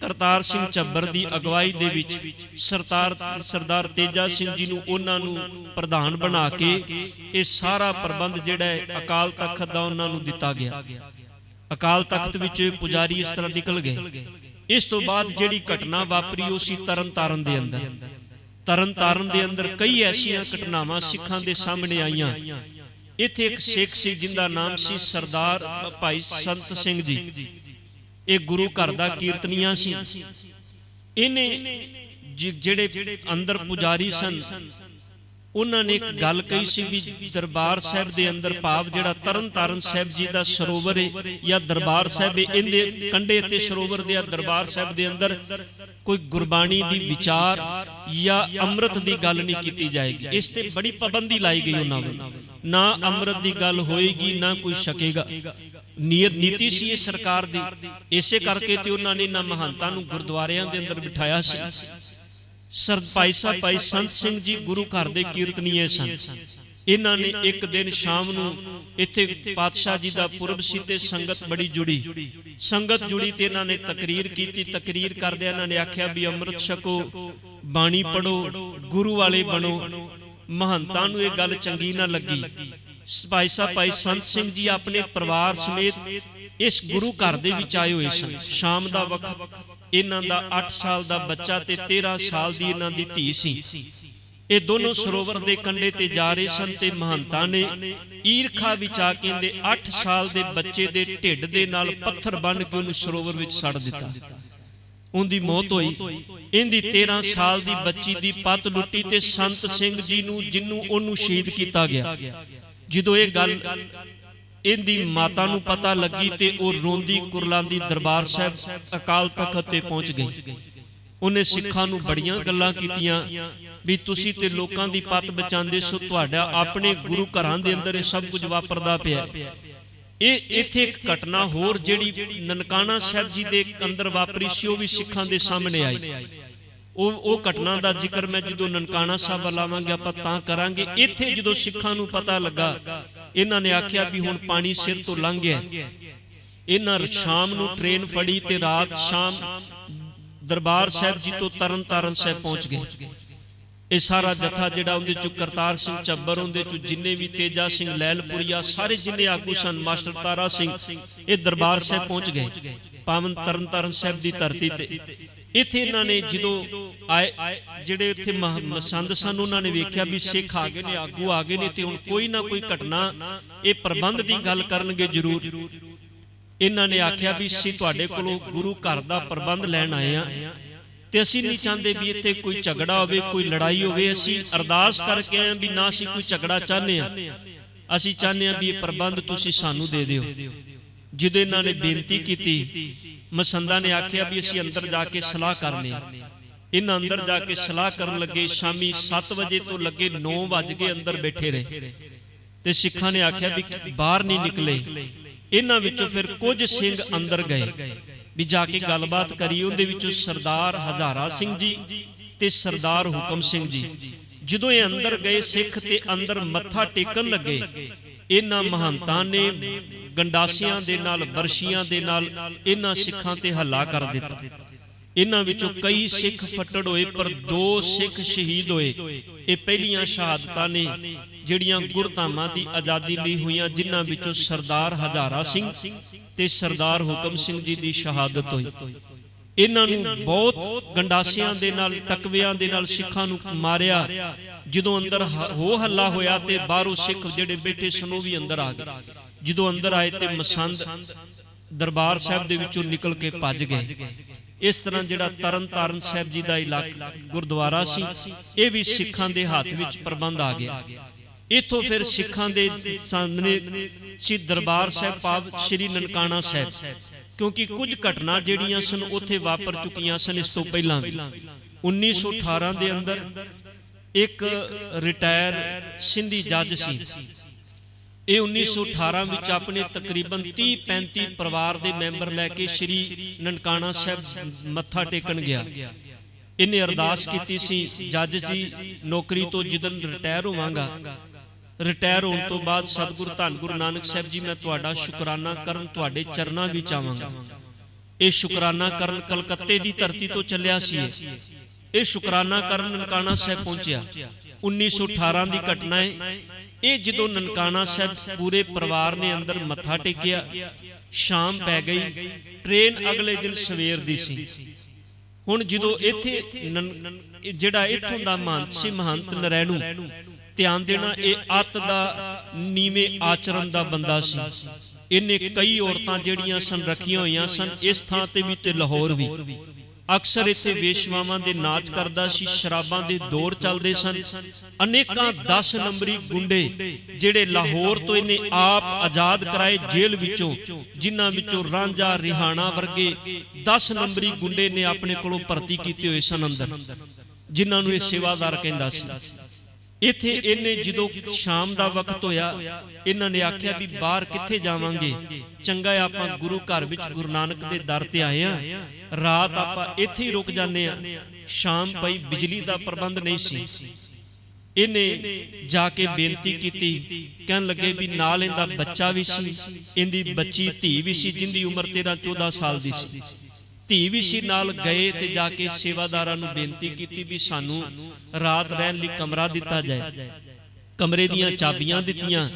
ਕਰਤਾਰ ਸਿੰਘ ਝੱਬਰ ਦੀ ਅਗਵਾਈ ਦੇ ਵਿੱਚ ਸਰਦਾਰ ਤੇਜਾ ਸਿੰਘ ਜੀ ਨੂੰ ਉਹਨਾਂ ਨੂੰ ਪ੍ਰਧਾਨ ਬਣਾ ਕੇ ਇਹ ਸਾਰਾ ਪ੍ਰਬੰਧ ਜਿਹੜਾ ਹੈ ਅਕਾਲ ਤਖਤ ਦਾ ਉਹਨਾਂ ਨੂੰ ਦਿੱਤਾ ਗਿਆ। ਅਕਾਲ ਤਖਤ ਵਿੱਚ ਪੁਜਾਰੀ ਇਸ ਤਰ੍ਹਾਂ ਨਿਕਲ ਗਏ। ਇਸ ਤੋਂ ਬਾਅਦ ਜਿਹੜੀ ਘਟਨਾ ਵਾਪਰੀ ਉਹ ਸੀ ਤਰਨ ਤਾਰਨ ਦੇ ਅੰਦਰ। ਤਰਨ ਤਾਰਨ ਦੇ ਅੰਦਰ ਕਈ ਐਸੀਆਂ ਘਟਨਾਵਾਂ ਸਿੱਖਾਂ ਦੇ ਸਾਹਮਣੇ ਆਈਆਂ। ਇੱਥੇ ਇੱਕ ਸਿੱਖ ਸੀ ਜਿੰਦਾ ਨਾਮ ਸੀ ਸਰਦਾਰ ਭਾਈ ਸੰਤ ਸਿੰਘ ਜੀ। ਇਹ ਗੁਰੂ ਘਰ ਦਾ ਕੀਰਤਨੀਆ ਸੀ। ਇਹਨੇ ਜਿਹੜੇ ਅੰਦਰ ਪੁਜਾਰੀ ਸਨ ਉਹਨਾਂ ਨੇ ਇੱਕ ਗੱਲ ਕਹੀ ਸੀ ਵੀ ਦਰਬਾਰ ਸਾਹਿਬ ਦੇ ਅੰਦਰ, ਭਾਵ ਜਿਹੜਾ ਤਰਨ ਤਾਰਨ ਸਾਹਿਬ ਜੀ ਦਾ ਸਰੋਵਰ ਹੈ ਜਾਂ ਦਰਬਾਰ ਸਾਹਿਬ ਹੈ, ਇਹਦੇ ਕੰਢੇ ਤੇ ਸਰੋਵਰ ਦੇ ਦਰਬਾਰ ਸਾਹਿਬ ਦੇ ਅੰਦਰ ਕੋਈ ਗੁਰਬਾਣੀ ਦੀ ਵਿਚਾਰ ਜਾਂ ਅੰਮ੍ਰਿਤ ਦੀ ਗੱਲ ਨਹੀਂ ਕੀਤੀ ਜਾਏਗੀ। ਇਸ ਤੇ ਬੜੀ ਪਾਬੰਦੀ ਲਾਈ ਗਈ ਉਹਨਾਂ ਵੱਲੋਂ, ਨਾ ਅੰਮ੍ਰਿਤ ਦੀ ਗੱਲ ਹੋਏਗੀ ਨਾ ਕੋਈ ਛਕੇਗਾ। ਨੀਤੀ ਸੀ ਇਹ ਸਰਕਾਰ ਦੀ। ਇਸੇ ਕਰਕੇ ਤੇ ਉਹਨਾਂ ਨੇ ਨਾ ਮਹੰਤਾਂ ਨੂੰ ਗੁਰਦੁਆਰਿਆਂ ਦੇ ਅੰਦਰ ਬਿਠਾਇਆ ਸੀ। ਭਾਈ ਸਾਹਿਬ ਭਾਈ ਸੰਤ ਸਿੰਘ ਜੀ ਗੁਰੂ ਘਰ ਦੇ ਕੀਰਤਨੀਏ ਸਨ। ਇਹਨਾਂ ਨੇ ਇੱਕ ਦਿਨ ਸ਼ਾਮ ਨੂੰ ਇੱਥੇ ਪਾਤਸ਼ਾਹ ਜੀ ਦਾ ਪੁਰਬ ਸੀ ਤੇ ਸੰਗਤ ਬੜੀ ਜੁੜੀ ਤੇ ਇਹਨਾਂ ਨੇ ਤਕਰੀਰ ਕੀਤੀ। ਤਕਰੀਰ ਕਰਦਿਆਂ ਇਹਨਾਂ ਨੇ ਆਖਿਆ ਵੀ ਅੰਮ੍ਰਿਤ ਛਕੋ, ਬਾਣੀ ਪੜੋ, ਗੁਰੂ ਵਾਲੇ ਬਣੋ। ਮਹੰਤਾਂ ਨੂੰ ਇਹ ਗੱਲ ਚੰਗੀ ਨਾ ਲੱਗੀ। ਭਾਈ ਸਾਹਿਬ ਭਾਈ ਸੰਤ ਸਿੰਘ ਜੀ ਆਪਣੇ ਪਰਿਵਾਰ ਸਮੇਤ ਇਸ ਗੁਰੂ ਘਰ ਦੇ ਵਿੱਚ ਆਏ ਹੋਏ ਸਨ। ਸ਼ਾਮ ਦਾ ਵਕਤ, ਇਹਨਾਂ ਦਾ 8 ਸਾਲ ਦਾ ਬੱਚਾ ਤੇ 13 ਸਾਲ ਦੀ ਇਹਨਾਂ ਦੀ ਧੀ ਸੀ। ਇਹ ਦੋਨੋਂ ਸਰੋਵਰ ਦੇ ਕੰਢੇ ਤੇ ਜਾ ਰਹੇ ਸਨ ਤੇ ਮਹੰਤਾਂ ਨੇ ਈਰਖਾ ਵਿੱਚ ਆ ਕੇ ਇਹਦੇ 8 ਸਾਲ ਦੇ ਬੱਚੇ ਦੇ ਢਿੱਡ ਦੇ ਨਾਲ ਪੱਥਰ ਬੰਨ੍ਹ ਕੇ ਉਹਨੂੰ ਸਰੋਵਰ ਵਿੱਚ ਸੱਟ ਦਿੱਤਾ। ਉਹਦੀ ਮੌਤ ਹੋਈ। ਇਹਦੀ 13 ਸਾਲ ਦੀ ਬੱਚੀ ਦੀ ਪੱਤ ਲੁੱਟੀ ਤੇ ਸੰਤ ਸਿੰਘ ਜੀ ਨੂੰ, ਜਿਹਨੂੰ ਉਹਨੂੰ ਸ਼ਹੀਦ ਕੀਤਾ ਗਿਆ, ਜਦੋਂ ਇਹ ਗੱਲ ਇਹਦੀ ਮਾਤਾ ਨੂੰ ਪਤਾ ਲੱਗੀ ਤੇ ਉਹ ਰੋਂਦੀ ਕੁਰਲਾਂਦੀ ਦਰਬਾਰ ਸਾਹਿਬ ਅਕਾਲ ਤਖਤ ਤੇ ਪਹੁੰਚ ਗਈ। ਉਹਨੇ ਸਿੱਖਾਂ ਨੂੰ ਬੜੀਆਂ ਗੱਲਾਂ ਕੀਤੀਆਂ ਵੀ ਤੁਸੀਂ ਤੇ ਲੋਕਾਂ ਦੀ ਪੱਤ ਬਚਾਉਂਦੇ ਸੋ, ਤੁਹਾਡਾ ਆਪਣੇ ਗੁਰੂ ਘਰਾਂ ਦੇ ਅੰਦਰ ਇਹ ਸਭ ਕੁਝ ਵਾਪਰਦਾ ਪਿਆ। ਇਹ ਇੱਥੇ ਇੱਕ ਘਟਨਾ ਹੋਰ ਜਿਹੜੀ ਨਨਕਾਣਾ ਸਾਹਿਬ ਜੀ ਦੇ ਅੰਦਰ ਵਾਪਰੀ ਸੀ, ਉਹ ਵੀ ਸਿੱਖਾਂ ਦੇ ਸਾਹਮਣੇ ਆਈ। ਉਹ ਘਟਨਾ ਦਾ ਜ਼ਿਕਰ ਮੈਂ ਜਦੋਂ ਨਨਕਾਣਾ ਸਾਹਿਬ ਵੱਲ ਆਵਾਂਗੇ ਆਪਾਂ ਤਾਂ ਕਰਾਂਗੇ। ਇੱਥੇ ਜਦੋਂ ਸਿੱਖਾਂ ਨੂੰ ਪਤਾ ਲੱਗਾ, ਇਹਨਾਂ ਨੇ ਆਖਿਆ ਵੀ ਹੁਣ ਪਾਣੀ ਸਿਰ ਤੋਂ ਲੰਘ ਗਿਆ। ਇਹਨਾਂ ਸ਼ਾਮ ਨੂੰ ਟ੍ਰੇਨ ਫੜੀ ਤੇ ਰਾਤ ਸ਼ਾਮ ਦਰਬਾਰ ਸਾਹਿਬ ਜੀ ਤੋਂ ਤਰਨ ਤਾਰਨ ਸਾਹਿਬ ਪਹੁੰਚ ਗਏ। ਇਹ ਸਾਰਾ ਜਥਾ ਜਿਹੜਾ, ਉਹਦੇ ਚੋਂ ਕਰਤਾਰ ਸਿੰਘ ਚੱਬਰ, ਉਹਦੇ ਚੋਂ ਜਿੰਨੇ ਵੀ ਤੇਜਾ ਸਿੰਘ ਲੈਲਪੁਰੀਆ, ਸਾਰੇ ਜਿੰਨੇ ਆਗੂ ਸਨ, ਮਾਸਟਰ ਤਾਰਾ ਸਿੰਘ, ਇਹ ਦਰਬਾਰ ਸਾਹਿਬ ਪਹੁੰਚ ਗਏ, ਪਾਵਨ ਤਰਨ ਤਾਰਨ ਸਾਹਿਬ ਦੀ ਧਰਤੀ ਤੇ। ਇੱਥੇ ਇਹਨਾਂ ਨੇ ਜਦੋਂ ਆਏ, ਜਿਹੜੇ ਇੱਥੇ ਮਸੰਦ ਸਨ, ਉਹਨਾਂ ਨੇ ਵੇਖਿਆ ਵੀ ਸਿੱਖ ਆ ਗਏ ਨੇ, ਆਗੂ ਆ ਗਏ ਨੇ ਤੇ ਹੁਣ ਕੋਈ ਨਾ ਕੋਈ ਘਟਨਾ, ਇਹ ਪ੍ਰਬੰਧ ਦੀ ਗੱਲ ਕਰਨਗੇ ਜ਼ਰੂਰ। ਇਹਨਾਂ ਨੇ ਆਖਿਆ ਵੀ ਅਸੀਂ ਤੁਹਾਡੇ ਕੋਲੋਂ ਗੁਰੂ ਘਰ ਦਾ ਪ੍ਰਬੰਧ ਲੈਣ ਆਏ ਆ ਤੇ ਅਸੀਂ ਨਹੀਂ ਚਾਹੁੰਦੇ ਵੀ ਇੱਥੇ ਕੋਈ ਝਗੜਾ ਹੋਵੇ, ਕੋਈ ਲੜਾਈ ਹੋਵੇ। ਅਸੀਂ ਅਰਦਾਸ ਕਰਕੇ ਆਏ ਵੀ ਨਾ ਅਸੀਂ ਕੋਈ ਝਗੜਾ ਚਾਹੁੰਦੇ ਆ, ਅਸੀਂ ਚਾਹੁੰਦੇ ਆ ਵੀ ਇਹ ਪ੍ਰਬੰਧ ਤੁਸੀਂ ਸਾਨੂੰ ਦੇ ਦਿਓ। ਜਦੋਂ ਇਹਨਾਂ ਨੇ ਬੇਨਤੀ ਕੀਤੀ, ਮਸੰਦਾਂ ਨੇ ਆਖਿਆ ਵੀ ਅਸੀਂ ਅੰਦਰ ਜਾ ਕੇ ਸਲਾਹ ਕਰਨੀ। ਇਹਨਾਂ ਅੰਦਰ ਜਾ ਕੇ ਸਲਾਹ ਕਰਨ ਲੱਗੇ। ਸ਼ਾਮੀ 7 ਵਜੇ ਤੋਂ ਲੱਗੇ 9 ਵਜ ਗਏ, ਅੰਦਰ ਬੈਠੇ ਰਹੇ ਤੇ ਸਿੱਖਾਂ ਨੇ ਆਖਿਆ ਵੀ ਬਾਹਰ ਨਹੀਂ ਨਿਕਲੇ। ਇਹਨਾਂ ਵਿੱਚੋਂ ਫਿਰ ਕੁਝ ਸਿੰਘ ਅੰਦਰ ਗਏ ਵੀ ਜਾ ਕੇ ਗੱਲਬਾਤ ਕਰੀ। ਉਹਦੇ ਵਿੱਚੋਂ ਸਰਦਾਰ ਹਜ਼ਾਰਾ ਸਿੰਘ ਜੀ ਤੇ ਸਰਦਾਰ ਹੁਕਮ ਸਿੰਘ ਜੀ, ਜਦੋਂ ਇਹ ਅੰਦਰ ਗਏ ਸਿੱਖ ਤੇ ਅੰਦਰ ਮੱਥਾ ਟੇਕਣ ਲੱਗੇ, ਇਹਨਾਂ ਮਹੰਤਾਂ ਨੇ ਗੰਡਾਸਿਆਂ ਦੇ ਨਾਲ, ਬਰਸ਼ੀਆਂ ਦੇ ਨਾਲ ਇਹਨਾਂ ਸਿੱਖਾਂ ਤੇ ਹੱਲਾ ਕਰ ਦਿੱਤਾ। ਇਹਨਾਂ ਵਿੱਚੋਂ ਕਈ ਸਿੱਖ ਫੱਟੜ ਹੋਏ, ਪਰ 2 ਸਿੱਖ ਸ਼ਹੀਦ ਹੋਏ। ਇਹ ਪਹਿਲੀਆਂ ਸ਼ਹਾਦਤਾਂ ਨੇ ਜਿਹੜੀਆਂ ਗੁਰਧਾਮਾਂ ਦੀ ਆਜ਼ਾਦੀ ਲਈ ਹੋਈਆਂ, ਜਿਨ੍ਹਾਂ ਵਿੱਚੋਂ ਸਰਦਾਰ ਹਜ਼ਾਰਾ ਸਿੰਘ ਤੇ ਸਰਦਾਰ ਹੁਕਮ ਸਿੰਘ ਜੀ ਦੀ ਸ਼ਹਾਦਤ ਹੋਈ। ਇਹਨਾਂ ਨੂੰ ਬਹੁਤ ਗੰਡਾਸਿਆਂ ਦੇ ਨਾਲ, ਟਕਵਿਆਂ ਦੇ ਨਾਲ ਸਿੱਖਾਂ ਨੂੰ ਮਾਰਿਆ। ਜਦੋਂ ਅੰਦਰ ਹੋ ਹੱਲਾ ਹੋਇਆ ਤੇ ਬਾਹਰੋਂ ਸਿੱਖ ਜਿਹੜੇ ਬੈਠੇ ਸਨ ਉਹ ਵੀ ਅੰਦਰ ਆ ਗਏ। ਜਦੋਂ ਅੰਦਰ ਆਏ ਤੇ ਮਸੰਦ ਦਰਬਾਰ ਸਾਹਿਬ ਦੇ ਵਿੱਚੋਂ ਨਿਕਲ ਕੇ ਭੱਜ ਗਏ। ਇਸ ਤਰ੍ਹਾਂ ਜਿਹੜਾ ਤਰਨ ਤਾਰਨ ਸਾਹਿਬ ਜੀ ਦਾ ਇਲਾਕਾ ਗੁਰਦੁਆਰਾ ਸੀ, ਇਹ ਵੀ ਸਿੱਖਾਂ ਦੇ ਹੱਥ ਵਿੱਚ ਪ੍ਰਬੰਧ ਆ ਗਿਆ। ਇੱਥੋਂ ਫਿਰ ਸਿੱਖਾਂ ਦੇ ਸਾਹਮਣੇ ਸੀ ਦਰਬਾਰ ਸਾਹਿਬ, ਭਾਵ ਸ਼੍ਰੀ ਨਨਕਾਣਾ ਸਾਹਿਬ, ਕਿਉਂਕਿ ਕੁਝ ਘਟਨਾ ਜਿਹੜੀਆਂ ਸਨ ਉੱਥੇ ਵਾਪਰ ਚੁੱਕੀਆਂ ਸਨ ਇਸ ਤੋਂ ਪਹਿਲਾਂ ਵੀ। 1918 ਦੇ ਅੰਦਰ ਇੱਕ ਰਿਟਾਇਰ ਸਿੰਧੀ ਜੱਜ ਸੀ। ਇਹ 1918 ਵਿੱਚ ਆਪਣੇ ਤਕਰੀਬਨ 30-35 ਪਰਿਵਾਰ ਦੇ ਮੈਂਬਰ ਲੈ ਕੇ ਸ਼੍ਰੀ ਨਨਕਾਣਾ ਸਾਹਿਬ ਮੱਥਾ ਟੇਕਣ ਗਿਆ। ਇਹਨੇ ਅਰਦਾਸ ਕੀਤੀ ਸੀ, ਜੱਜ ਜੀ ਨੌਕਰੀ ਤੋਂ ਜਦੋਂ ਰਿਟਾਇਰ ਹੋਵਾਂਗਾ, ਰਿਟਾਇਰ ਹੋਣ ਤੋਂ ਬਾਅਦ ਸਤਿਗੁਰੂ ਧੰਨ ਗੁਰੂ ਨਾਨਕ ਸਾਹਿਬ ਜੀ, ਮੈਂ ਤੁਹਾਡਾ ਸ਼ੁਕਰਾਨਾ ਕਰਨ ਤੁਹਾਡੇ ਚਰਨਾਂ ਵਿੱਚ ਆਵਾਂਗਾ। ਇਹ ਸ਼ੁਕਰਾਨਾ ਕਰਨ ਕਲਕੱਤੇ ਦੀ ਧਰਤੀ ਤੋਂ ਚੱਲਿਆ ਸੀ। ਇਹ ਸ਼ੁਕਰਾਨਾ ਕਰਨ ਨਨਕਾਣਾ ਸਾਹਿਬ ਪਹੁੰਚਿਆ। 1918 ਦੀ ਘਟਨਾ ਹੈ ਇਹ। ਜਦੋਂ ਨਨਕਾਣਾ ਸਾਹਿਬ ਪੂਰੇ ਪਰਿਵਾਰ ਨੇ ਅੰਦਰ ਮੱਥਾ ਟੇਕਿਆ, ਸ਼ਾਮ ਪੈ ਗਈ, ਟ੍ਰੇਨ ਅਗਲੇ ਦਿਨ ਸਵੇਰ ਦੀ ਸੀ। ਹੁਣ ਜਦੋਂ ਇੱਥੇ ਜਿਹੜਾ ਇੱਥੋਂ ਦਾ ਮਹੰਤ ਸੀ, ਮਹੰਤ ਨਰੈਣੂ, ਧਿਆਨ ਦੇਣਾ, ਇਹ ਅੱਤ ਦਾ ਨੀਵੇਂ ਆਚਰਣ ਦਾ ਬੰਦਾ ਸੀ। ਇਹਨੇ ਕਈ ਔਰਤਾਂ ਜਿਹੜੀਆਂ ਸਨ ਰੱਖੀਆਂ ਹੋਈਆਂ ਸਨ, ਇਸ ਥਾਂ ਤੇ ਵੀ ਤੇ ਲਾਹੌਰ ਵੀ। ਅਕਸਰ ਇੱਥੇ ਵੇਸ਼ਵਾਵਾਂ ਦੇ ਨਾਚ ਕਰਦਾ ਸੀ, ਸ਼ਰਾਬਾਂ ਦੇ ਦੌਰ ਚੱਲਦੇ ਸਨ। ਅਨੇਕਾਂ 10 ਨੰਬਰੀ ਗੁੰਡੇ ਜਿਹੜੇ ਲਾਹੌਰ ਤੋਂ ਇਹਨੇ ਆਪ ਆਜ਼ਾਦ ਕਰਾਏ ਜੇਲ੍ਹ ਵਿੱਚੋਂ, ਜਿਨ੍ਹਾਂ ਵਿੱਚੋਂ ਰਾਂਝਾ, ਰਿਹਾਣਾ ਵਰਗੇ 10 ਨੰਬਰੀ ਗੁੰਡੇ ਨੇ ਆਪਣੇ ਕੋਲੋਂ ਭਰਤੀ ਕੀਤੇ ਹੋਏ ਸਨ ਅੰਦਰ, ਜਿਨ੍ਹਾਂ ਨੂੰ ਇਹ ਸੇਵਾਦਾਰ ਕਹਿੰਦਾ ਸੀ। ਇੱਥੇ ਇਹਨੇ ਜਦੋਂ ਸ਼ਾਮ ਦਾ ਵਕਤ ਹੋਇਆ, ਇਹਨਾਂ ਨੇ ਆਖਿਆ ਵੀ ਬਾਹਰ ਕਿੱਥੇ ਜਾਵਾਂਗੇ, ਚੰਗਾ ਆਪਾਂ ਗੁਰੂ ਘਰ ਵਿੱਚ ਗੁਰੂ ਨਾਨਕ ਦੇ ਦਰ ਤੇ ਆਏ ਆ, ਰਾਤ ਆਪਾਂ ਇੱਥੇ ਹੀ ਰੁਕ ਜਾਂਦੇ ਆ। ਸ਼ਾਮ ਪਈ, ਬਿਜਲੀ ਦਾ ਪ੍ਰਬੰਧ ਨਹੀਂ ਸੀ। ਇਹਨੇ ਜਾ ਕੇ ਬੇਨਤੀ ਕੀਤੀ, ਕਹਿਣ ਲੱਗੇ ਵੀ ਨਾਲ ਇਹਦਾ ਬੱਚਾ ਵੀ ਸੀ, ਇਹਦੀ ਬੱਚੀ ਧੀ ਵੀ ਸੀ ਜਿੰਦੀ ਉਮਰ 13-14 ਸਾਲ ਦੀ ਸੀ, ਧੀ ਵੀ ਸੀ ਨਾਲ। ਗਏ ਤੇ ਜਾ ਕੇ ਸੇਵਾਦਾਰਾਂ ਨੂੰ ਬੇਨਤੀ ਕੀਤੀ ਵੀ ਸਾਨੂੰ ਰਾਤ ਰਹਿਣ ਲਈ ਕਮਰਾ ਦਿੱਤਾ ਜਾਏ। ਕਮਰੇ ਦੀਆਂ ਚਾਬੀਆਂ ਦਿੱਤੀਆਂ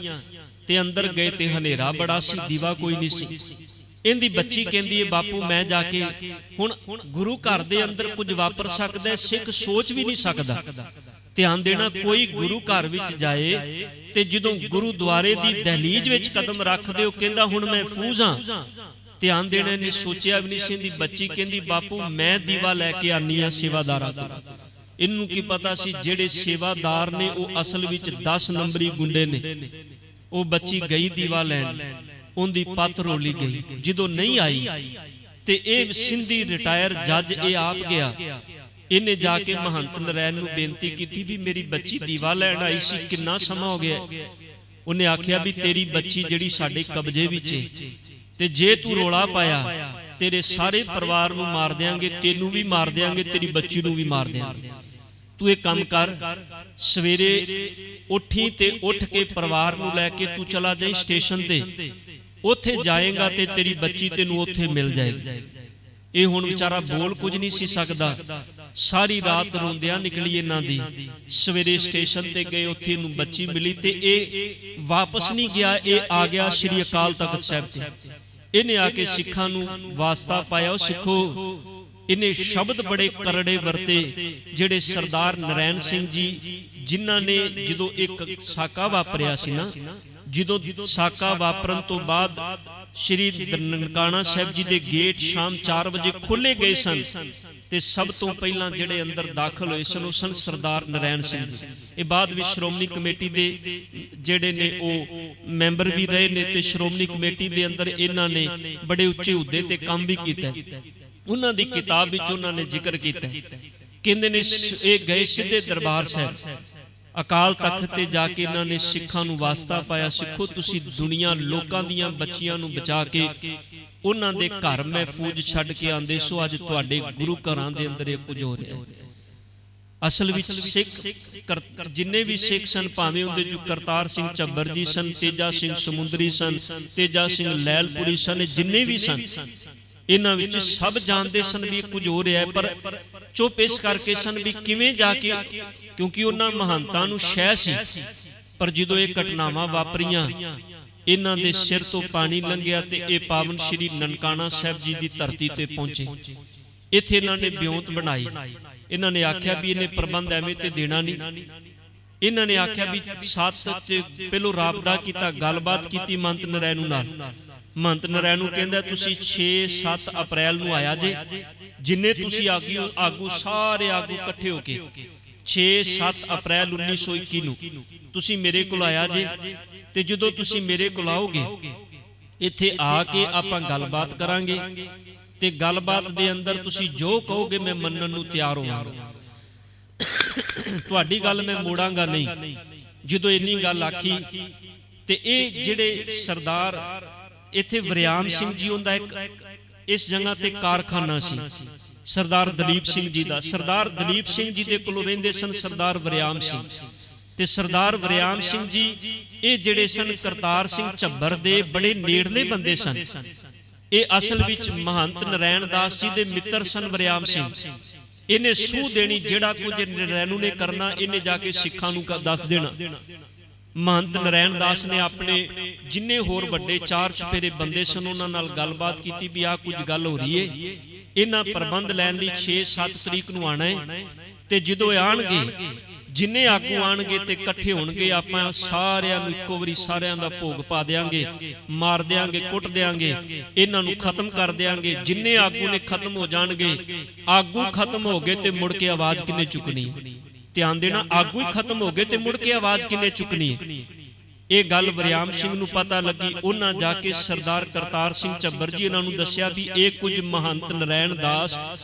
ਤੇ ਅੰਦਰ ਗਏ ਤੇ ਹਨੇਰਾ ਬੜਾ ਸੀ, ਦੀਵਾ ਕੋਈ ਨਹੀਂ ਸੀ। ਇਹਦੀ ਬੱਚੀ ਕਹਿੰਦੀ ਹੈ ਬਾਪੂ ਮੈਂ ਜਾ ਕੇ, ਹੁਣ ਗੁਰੂ ਘਰ ਦੇ ਅੰਦਰ ਕੁਝ ਵਾਪਰ ਸਕਦਾ, ਸਿੱਖ ਸੋਚ ਵੀ ਨਹੀਂ ਸਕਦਾ। ਧਿਆਨ ਦੇਣਾ, ਕੋਈ ਗੁਰੂ ਘਰ ਵਿੱਚ ਜਾਏ ਤੇ ਜਦੋਂ ਗੁਰੂਦੁਆਰੇ ਦੀ ਦਹਲੀਜ਼ ਵਿੱਚ ਕਦਮ ਰੱਖਦੇ ਹੋ ਕਹਿੰਦਾ ਹੁਣ ਮਹਿਫੂਜ਼ ਹਾਂ। ਧਿਆਨ ਦੇਣਾ, ਇਹਨੇ ਸੋਚਿਆ ਵੀ ਨਹੀਂ ਸੀ। ਦੀ ਬੱਚੀ ਕਹਿੰਦੀ ਬਾਪੂ ਮੈਂ ਦੀਵਾ ਲੈ ਕੇ ਆਨੀ ਆ ਸੇਵਾਦਾਰਾਂ ਤੋਂ। ਇਹਨੂੰ ਕੀ ਪਤਾ ਸੀ ਜਿਹੜੇ ਸੇਵਾਦਾਰ ਨੇ ਉਹ ਅਸਲ ਵਿੱਚ 10 ਨੰਬਰੀ ਗੁੰਡੇ ਨੇ। ਉਹ ਬੱਚੀ ਗਈ ਦੀਵਾ ਲੈਣ, ਉਹਦੀ ਪੱਤ ਰੋਲੀ ਗਈ। ਜਦੋਂ ਨਹੀਂ ਆਈ ਤੇ ਇਹ ਸਿੰਧੀ ਰਿਟਾਇਰ ਜੱਜ ਇਹ ਆਪ ਗਿਆ। ਇਹਨੇ ਜਾ ਕੇ ਮਹੰਤ ਨਰੈਣ ਨੂੰ ਬੇਨਤੀ ਕੀਤੀ ਵੀ ਮੇਰੀ ਬੱਚੀ ਦੀਵਾ ਲੈਣ ਆਈ ਸੀ, ਕਿੰਨਾ ਸਮਾਂ ਹੋ ਗਿਆ। ਉਹਨੇ ਆਖਿਆ ਵੀ ਤੇਰੀ ਬੱਚੀ ਜਿਹੜੀ ਸਾਡੇ ਕਬਜ਼ੇ ਵਿੱਚ ਹੈ, ਤੇ ਜੇ ਤੂੰ ਰੋਲਾ ਪਾਇਆ ਤੇਰੇ ਸਾਰੇ ਪਰਿਵਾਰ ਨੂੰ ਮਾਰ ਦਿਆਂਗੇ, ਤੈਨੂੰ ਵੀ ਮਾਰ ਦਿਆਂਗੇ, ਤੇਰੀ ਬੱਚੀ ਨੂੰ ਵੀ ਮਾਰ ਦਿਆਂਗੇ। ਤੂੰ ਇਹ ਕੰਮ ਕਰ, ਸਵੇਰੇ ਉੱਠੀ ਤੇ ਉੱਠ ਕੇ ਪਰਿਵਾਰ ਨੂੰ ਲੈ ਕੇ ਤੂੰ ਚਲਾ ਜਾਈਂ ਸਟੇਸ਼ਨ ਤੇ, ਉੱਥੇ ਜਾਏਗਾ ਤੇ ਤੇਰੀ ਬੱਚੀ ਤੈਨੂੰ ਉੱਥੇ ਮਿਲ ਜਾਏਗੀ। ਇਹ ਹੁਣ ਵਿਚਾਰਾ ਬੋਲ ਕੁਝ ਨਹੀਂ ਸੀ ਸਕਦਾ। ਸਾਰੀ ਰਾਤ ਰੋਂਦਿਆਂ ਨਿਕਲੀ ਇਹਨਾਂ ਦੀ। ਸਵੇਰੇ ਸਟੇਸ਼ਨ ਤੇ ਗਏ, ਉੱਥੇ ਇਹਨੂੰ ਬੱਚੀ ਮਿਲੀ ਤੇ ਇਹ ਵਾਪਸ ਨਹੀਂ ਗਿਆ, ਇਹ ਆ ਗਿਆ ਸ੍ਰੀ ਅਕਾਲ ਤਖਤ ਸਾਹਿਬ ਤੇ। ਇਹਨੇ ਆ ਕੇ ਸਿੱਖਾਂ ਨੂੰ ਵਾਸਤਾ ਪਾਇਆ, ਉਹ ਸਿੱਖੋ, ਇਹਨੇ ਸ਼ਬਦ ਬੜੇ ਕਰੜੇ ਵਰਤੇ ਜਿਹੜੇ ਸਰਦਾਰ ਨਰੈਣ ਸਿੰਘ ਜੀ, ਜਿਨ੍ਹਾਂ ਨੇ ਜਦੋਂ ਇੱਕ ਸਾਕਾ ਵਾਪਰਿਆ ਸੀ ਨਾ, ਜਦੋਂ ਸਾਕਾ ਵਾਪਰਨ ਤੋਂ ਬਾਅਦ ਸ਼੍ਰੀ ਨਨਕਾਣਾ ਸਾਹਿਬ ਜੀ ਦੇ ਗੇਟ ਸ਼ਾਮ 4 ਵਜੇ ਖੋਲੇ ਗਏ ਸਨ ਤੇ ਸਭ ਤੋਂ ਪਹਿਲਾਂ ਜਿਹੜੇ ਅੰਦਰ ਦਾਖਲ ਹੋਏ ਸਨ ਉਹ ਸਨ ਸਰਦਾਰ ਨਰੈਣ ਸਿੰਘ ਜੀ। ਇਹ ਬਾਅਦ ਵਿੱਚ ਸ਼੍ਰੋਮਣੀ ਕਮੇਟੀ ਦੇ ਜਿਹੜੇ ਨੇ ਉਹ ਮੈਂਬਰ ਵੀ ਰਹੇ ਨੇ ਤੇ ਸ਼੍ਰੋਮਣੀ ਕਮੇਟੀ ਦੇ ਅੰਦਰ ਇਹਨਾਂ ਨੇ ਬੜੇ ਉੱਚੇ ਅਹੁਦੇ ਤੇ ਕੰਮ ਵੀ ਕੀਤਾ। ਉਹਨਾਂ ਦੀ ਕਿਤਾਬ ਵਿੱਚ ਉਹਨਾਂ ਨੇ ਜ਼ਿਕਰ ਕੀਤਾ, ਕਹਿੰਦੇ ਨੇ ਇਹ ਗਏ ਸਿੱਧੇ ਦਰਬਾਰ ਸਾਹਿਬ, ਅਕਾਲ ਤਖਤ ਤੇ ਜਾ ਕੇ ਇਹਨਾਂ ਨੇ ਸਿੱਖਾਂ ਨੂੰ ਵਾਸਤਾ ਪਾਇਆ, ਸਿੱਖੋ ਤੁਸੀਂ ਦੁਨੀਆ ਲੋਕਾਂ ਦੀਆਂ ਬੱਚੀਆਂ ਨੂੰ ਬਚਾ ਕੇ ਉਹਨਾਂ ਦੇ ਘਰ ਮਹਿਫੂਜ਼ ਛੱਡ ਕੇ ਆਂਦੇ ਸੋ, ਅੱਜ ਤੁਹਾਡੇ ਗੁਰੂ ਘਰਾਂ ਦੇ ਅੰਦਰ ਇਹ ਕੁਝ ਹੋ ਰਿਹਾ। ਅਸਲ ਵਿੱਚ ਸਿੱਖ ਜਿੰਨੇ ਵੀ ਸਿੱਖ ਸਨ, ਭਾਵੇਂ ਉਹਦੇ ਜੋ ਕਰਤਾਰ ਸਿੰਘ ਝੱਬਰ ਜੀ ਸਨ, ਤੇਜਾ ਸਿੰਘ ਸਮੁੰਦਰੀ ਸਨ, ਤੇਜਾ ਸਿੰਘ ਲੈਲਪੁਰੀ ਸਨ, ਜਿੰਨੇ ਵੀ ਸਨ, ਇਹਨਾਂ ਵਿੱਚ ਸਭ ਜਾਣਦੇ ਸਨ ਵੀ ਇਹ ਕੁਝ ਹੋ ਰਿਹਾ ਹੈ, ਪਰ ਚੁੱਪ ਇਸ ਕਰਕੇ ਸਨ ਵੀ ਕਿਵੇਂ ਜਾ ਕੇ, ਕਿਉਂਕਿ ਉਹਨਾਂ ਮਹੰਤਾਂ ਨੂੰ ਸ਼ੈ ਸੀ। ਪਰ ਜਦੋਂ ਇਹ ਘਟਨਾਵਾਂ ਵਾਪਰੀਆਂ, ਇਹਨਾਂ ਦੇ ਸਿਰ ਤੋਂ ਪਾਣੀ ਲੰਘਿਆ ਤੇ ਇਹ ਪਾਵਨ ਸ਼੍ਰੀ ਨਨਕਾਣਾ ਸਾਹਿਬ ਜੀ ਦੀ ਧਰਤੀ ਤੇ ਪਹੁੰਚੇ। ਇੱਥੇ ਇਹਨਾਂ ਨੇ ਬਿਉਂਤ ਬਣਾਈ। ਇਹਨਾਂ ਨੇ ਆਖਿਆ ਵੀ ਇਹਨੇ ਪ੍ਰਬੰਧ ਐਵੇਂ ਤੇ ਦੇਣਾ ਨਹੀਂ। ਇਹਨਾਂ ਨੇ ਆਖਿਆ ਵੀ 7 ਤੇ ਪਹਿਲੋਂ ਰਾਬਤਾ ਕੀਤਾ, ਗੱਲਬਾਤ ਕੀਤੀ ਮਹੰਤ ਨਰੈਣੂ ਨਾਲ। ਮਹੰਤ ਨਰੈਣੂ ਕਹਿੰਦਾ ਤੁਸੀਂ 6-7 ਅਪ੍ਰੈਲ ਨੂੰ ਆਇਆ ਜੇ, ਜਿੰਨੇ ਤੁਸੀਂ ਆਗੂ ਸਾਰੇ ਆਗੂ ਇਕੱਠੇ ਹੋ ਕੇ 6-7 ਅਪ੍ਰੈਲ 1921 ਨੂੰ ਤੁਸੀਂ ਮੇਰੇ ਕੋਲ ਆਇਆ ਜੇ, ਤੇ ਜਦੋਂ ਤੁਸੀਂ ਮੇਰੇ ਕੋਲ ਆਓਗੇ ਇੱਥੇ ਆ ਕੇ ਆਪਾਂ ਗੱਲਬਾਤ ਕਰਾਂਗੇ ਤੇ ਗੱਲਬਾਤ ਦੇ ਅੰਦਰ ਤੁਸੀਂ ਜੋ ਕਹੋਗੇ ਮੈਂ ਮੰਨਣ ਨੂੰ ਤਿਆਰ ਹੋਵਾਂਗਾ, ਤੁਹਾਡੀ ਗੱਲ ਮੈਂ ਮੋੜਾਂਗਾ ਨਹੀਂ। ਜਦੋਂ ਇੰਨੀ ਗੱਲ ਆਖੀ ਤੇ ਇਹ ਜਿਹੜੇ ਸਰਦਾਰ ਇੱਥੇ ਵਰਿਆਮ ਸਿੰਘ ਜੀ ਹੁੰਦਾ ਇੱਕ ਇਸ ਜਗ੍ਹਾ ਤੇ ਕਾਰਖਾਨਾ ਸੀ ਸਰਦਾਰ ਦਲੀਪ ਸਿੰਘ ਜੀ ਦਾ। ਸਰਦਾਰ ਦਲੀਪ ਸਿੰਘ ਜੀ ਦੇ ਕੋਲ ਰਹਿੰਦੇ ਸਨ ਸਰਦਾਰ ਵਰਿਆਮ ਸਿੰਘ, ਤੇ ਸਰਦਾਰ ਵਰਿਆਮ ਸਿੰਘ ਜੀ ਇਹ ਜਿਹੜੇ ਸਨ ਕਰਤਾਰ ਸਿੰਘ ਝੱਬਰ ਦੇ ਬੜੇ ਨੇੜਲੇ ਬੰਦੇ ਸਨ। ਇਹ ਅਸਲ ਵਿੱਚ ਮਹੰਤ ਨਰੈਣ ਦਾਸ ਜੀ ਦੇ ਮਿੱਤਰ ਸਨ ਵਰਿਆਮ ਸਿੰਘ। ਇਹਨੇ ਸੂਹ ਦੇਣੀ, ਜਿਹੜਾ ਕੁਝ ਨਰੈਣੂ ਨੇ ਕਰਨਾ ਇਹਨੇ ਜਾ ਕੇ ਸਿੱਖਾਂ ਨੂੰ ਦੱਸ ਦੇਣਾ। ਮਹੰਤ ਨਰੈਣ ਦਾਸ ਨੇ ਆਪਣੇ ਜਿੰਨੇ ਹੋਰ ਵੱਡੇ 4 ਚੁਫੇਰੇ ਬੰਦੇ ਸਨ ਉਹਨਾਂ ਨਾਲ ਗੱਲਬਾਤ ਕੀਤੀ ਵੀ ਆਹ ਕੁਝ ਗੱਲ ਹੋ ਰਹੀ ਏ, ਇਹਨਾਂ ਪ੍ਰਬੰਧ ਲੈਣ ਲਈ 6-7 ਤਰੀਕ ਨੂੰ ਆਣਾ ਹੈ, ਤੇ ਜਦੋਂ ਆਣਗੇ ਜਿੰਨੇ ਆਗੂ ਆਣਗੇ ਤੇ ਇਕੱਠੇ ਹੋਣਗੇ, ਆਪਾਂ ਸਾਰਿਆਂ ਨੂੰ ਇੱਕੋ ਵਾਰੀ ਸਾਰਿਆਂ ਦਾ ਭੋਗ ਪਾ ਦਿਆਂਗੇ, ਮਾਰ ਦਿਆਂਗੇ, ਕੁੱਟ ਦਿਆਂਗੇ, ਇਹਨਾਂ ਨੂੰ ਖਤਮ ਕਰ ਦਿਆਂਗੇ। ਜਿੰਨੇ ਆਗੂ ਨੇ ਖਤਮ ਹੋ ਜਾਣਗੇ। ਆਗੂ ਖਤਮ ਹੋ ਗਏ ਤੇ ਮੁੜ ਕੇ ਆਵਾਜ਼ ਕਿੰਨੇ ਚੁੱਕਣੀ ਹੈ? ਧਿਆਨ ਦੇਣਾ, ਆਗੂ ਹੀ ਖਤਮ ਹੋ ਗਏ ਤੇ ਮੁੜ ਕੇ ਆਵਾਜ਼ ਕਿੰਨੇ ਚੁੱਕਣੀ ਹੈ? ਇਹ ਗੱਲ ਵਰਿਆਮ ਸਿੰਘ ਨੂੰ ਪਤਾ ਲੱਗੀ। ਉਹਨਾਂ ਜਾ ਕੇ ਸਰਦਾਰ ਕਰਤਾਰ ਸਿੰਘ ਝੱਬਰ ਜੀ ਇਹਨਾਂ ਨੂੰ ਦੱਸਿਆ ਵੀ ਇਹ ਕੁਝ ਮਹੰਤ ਨਰੈਣ ਦਾਸ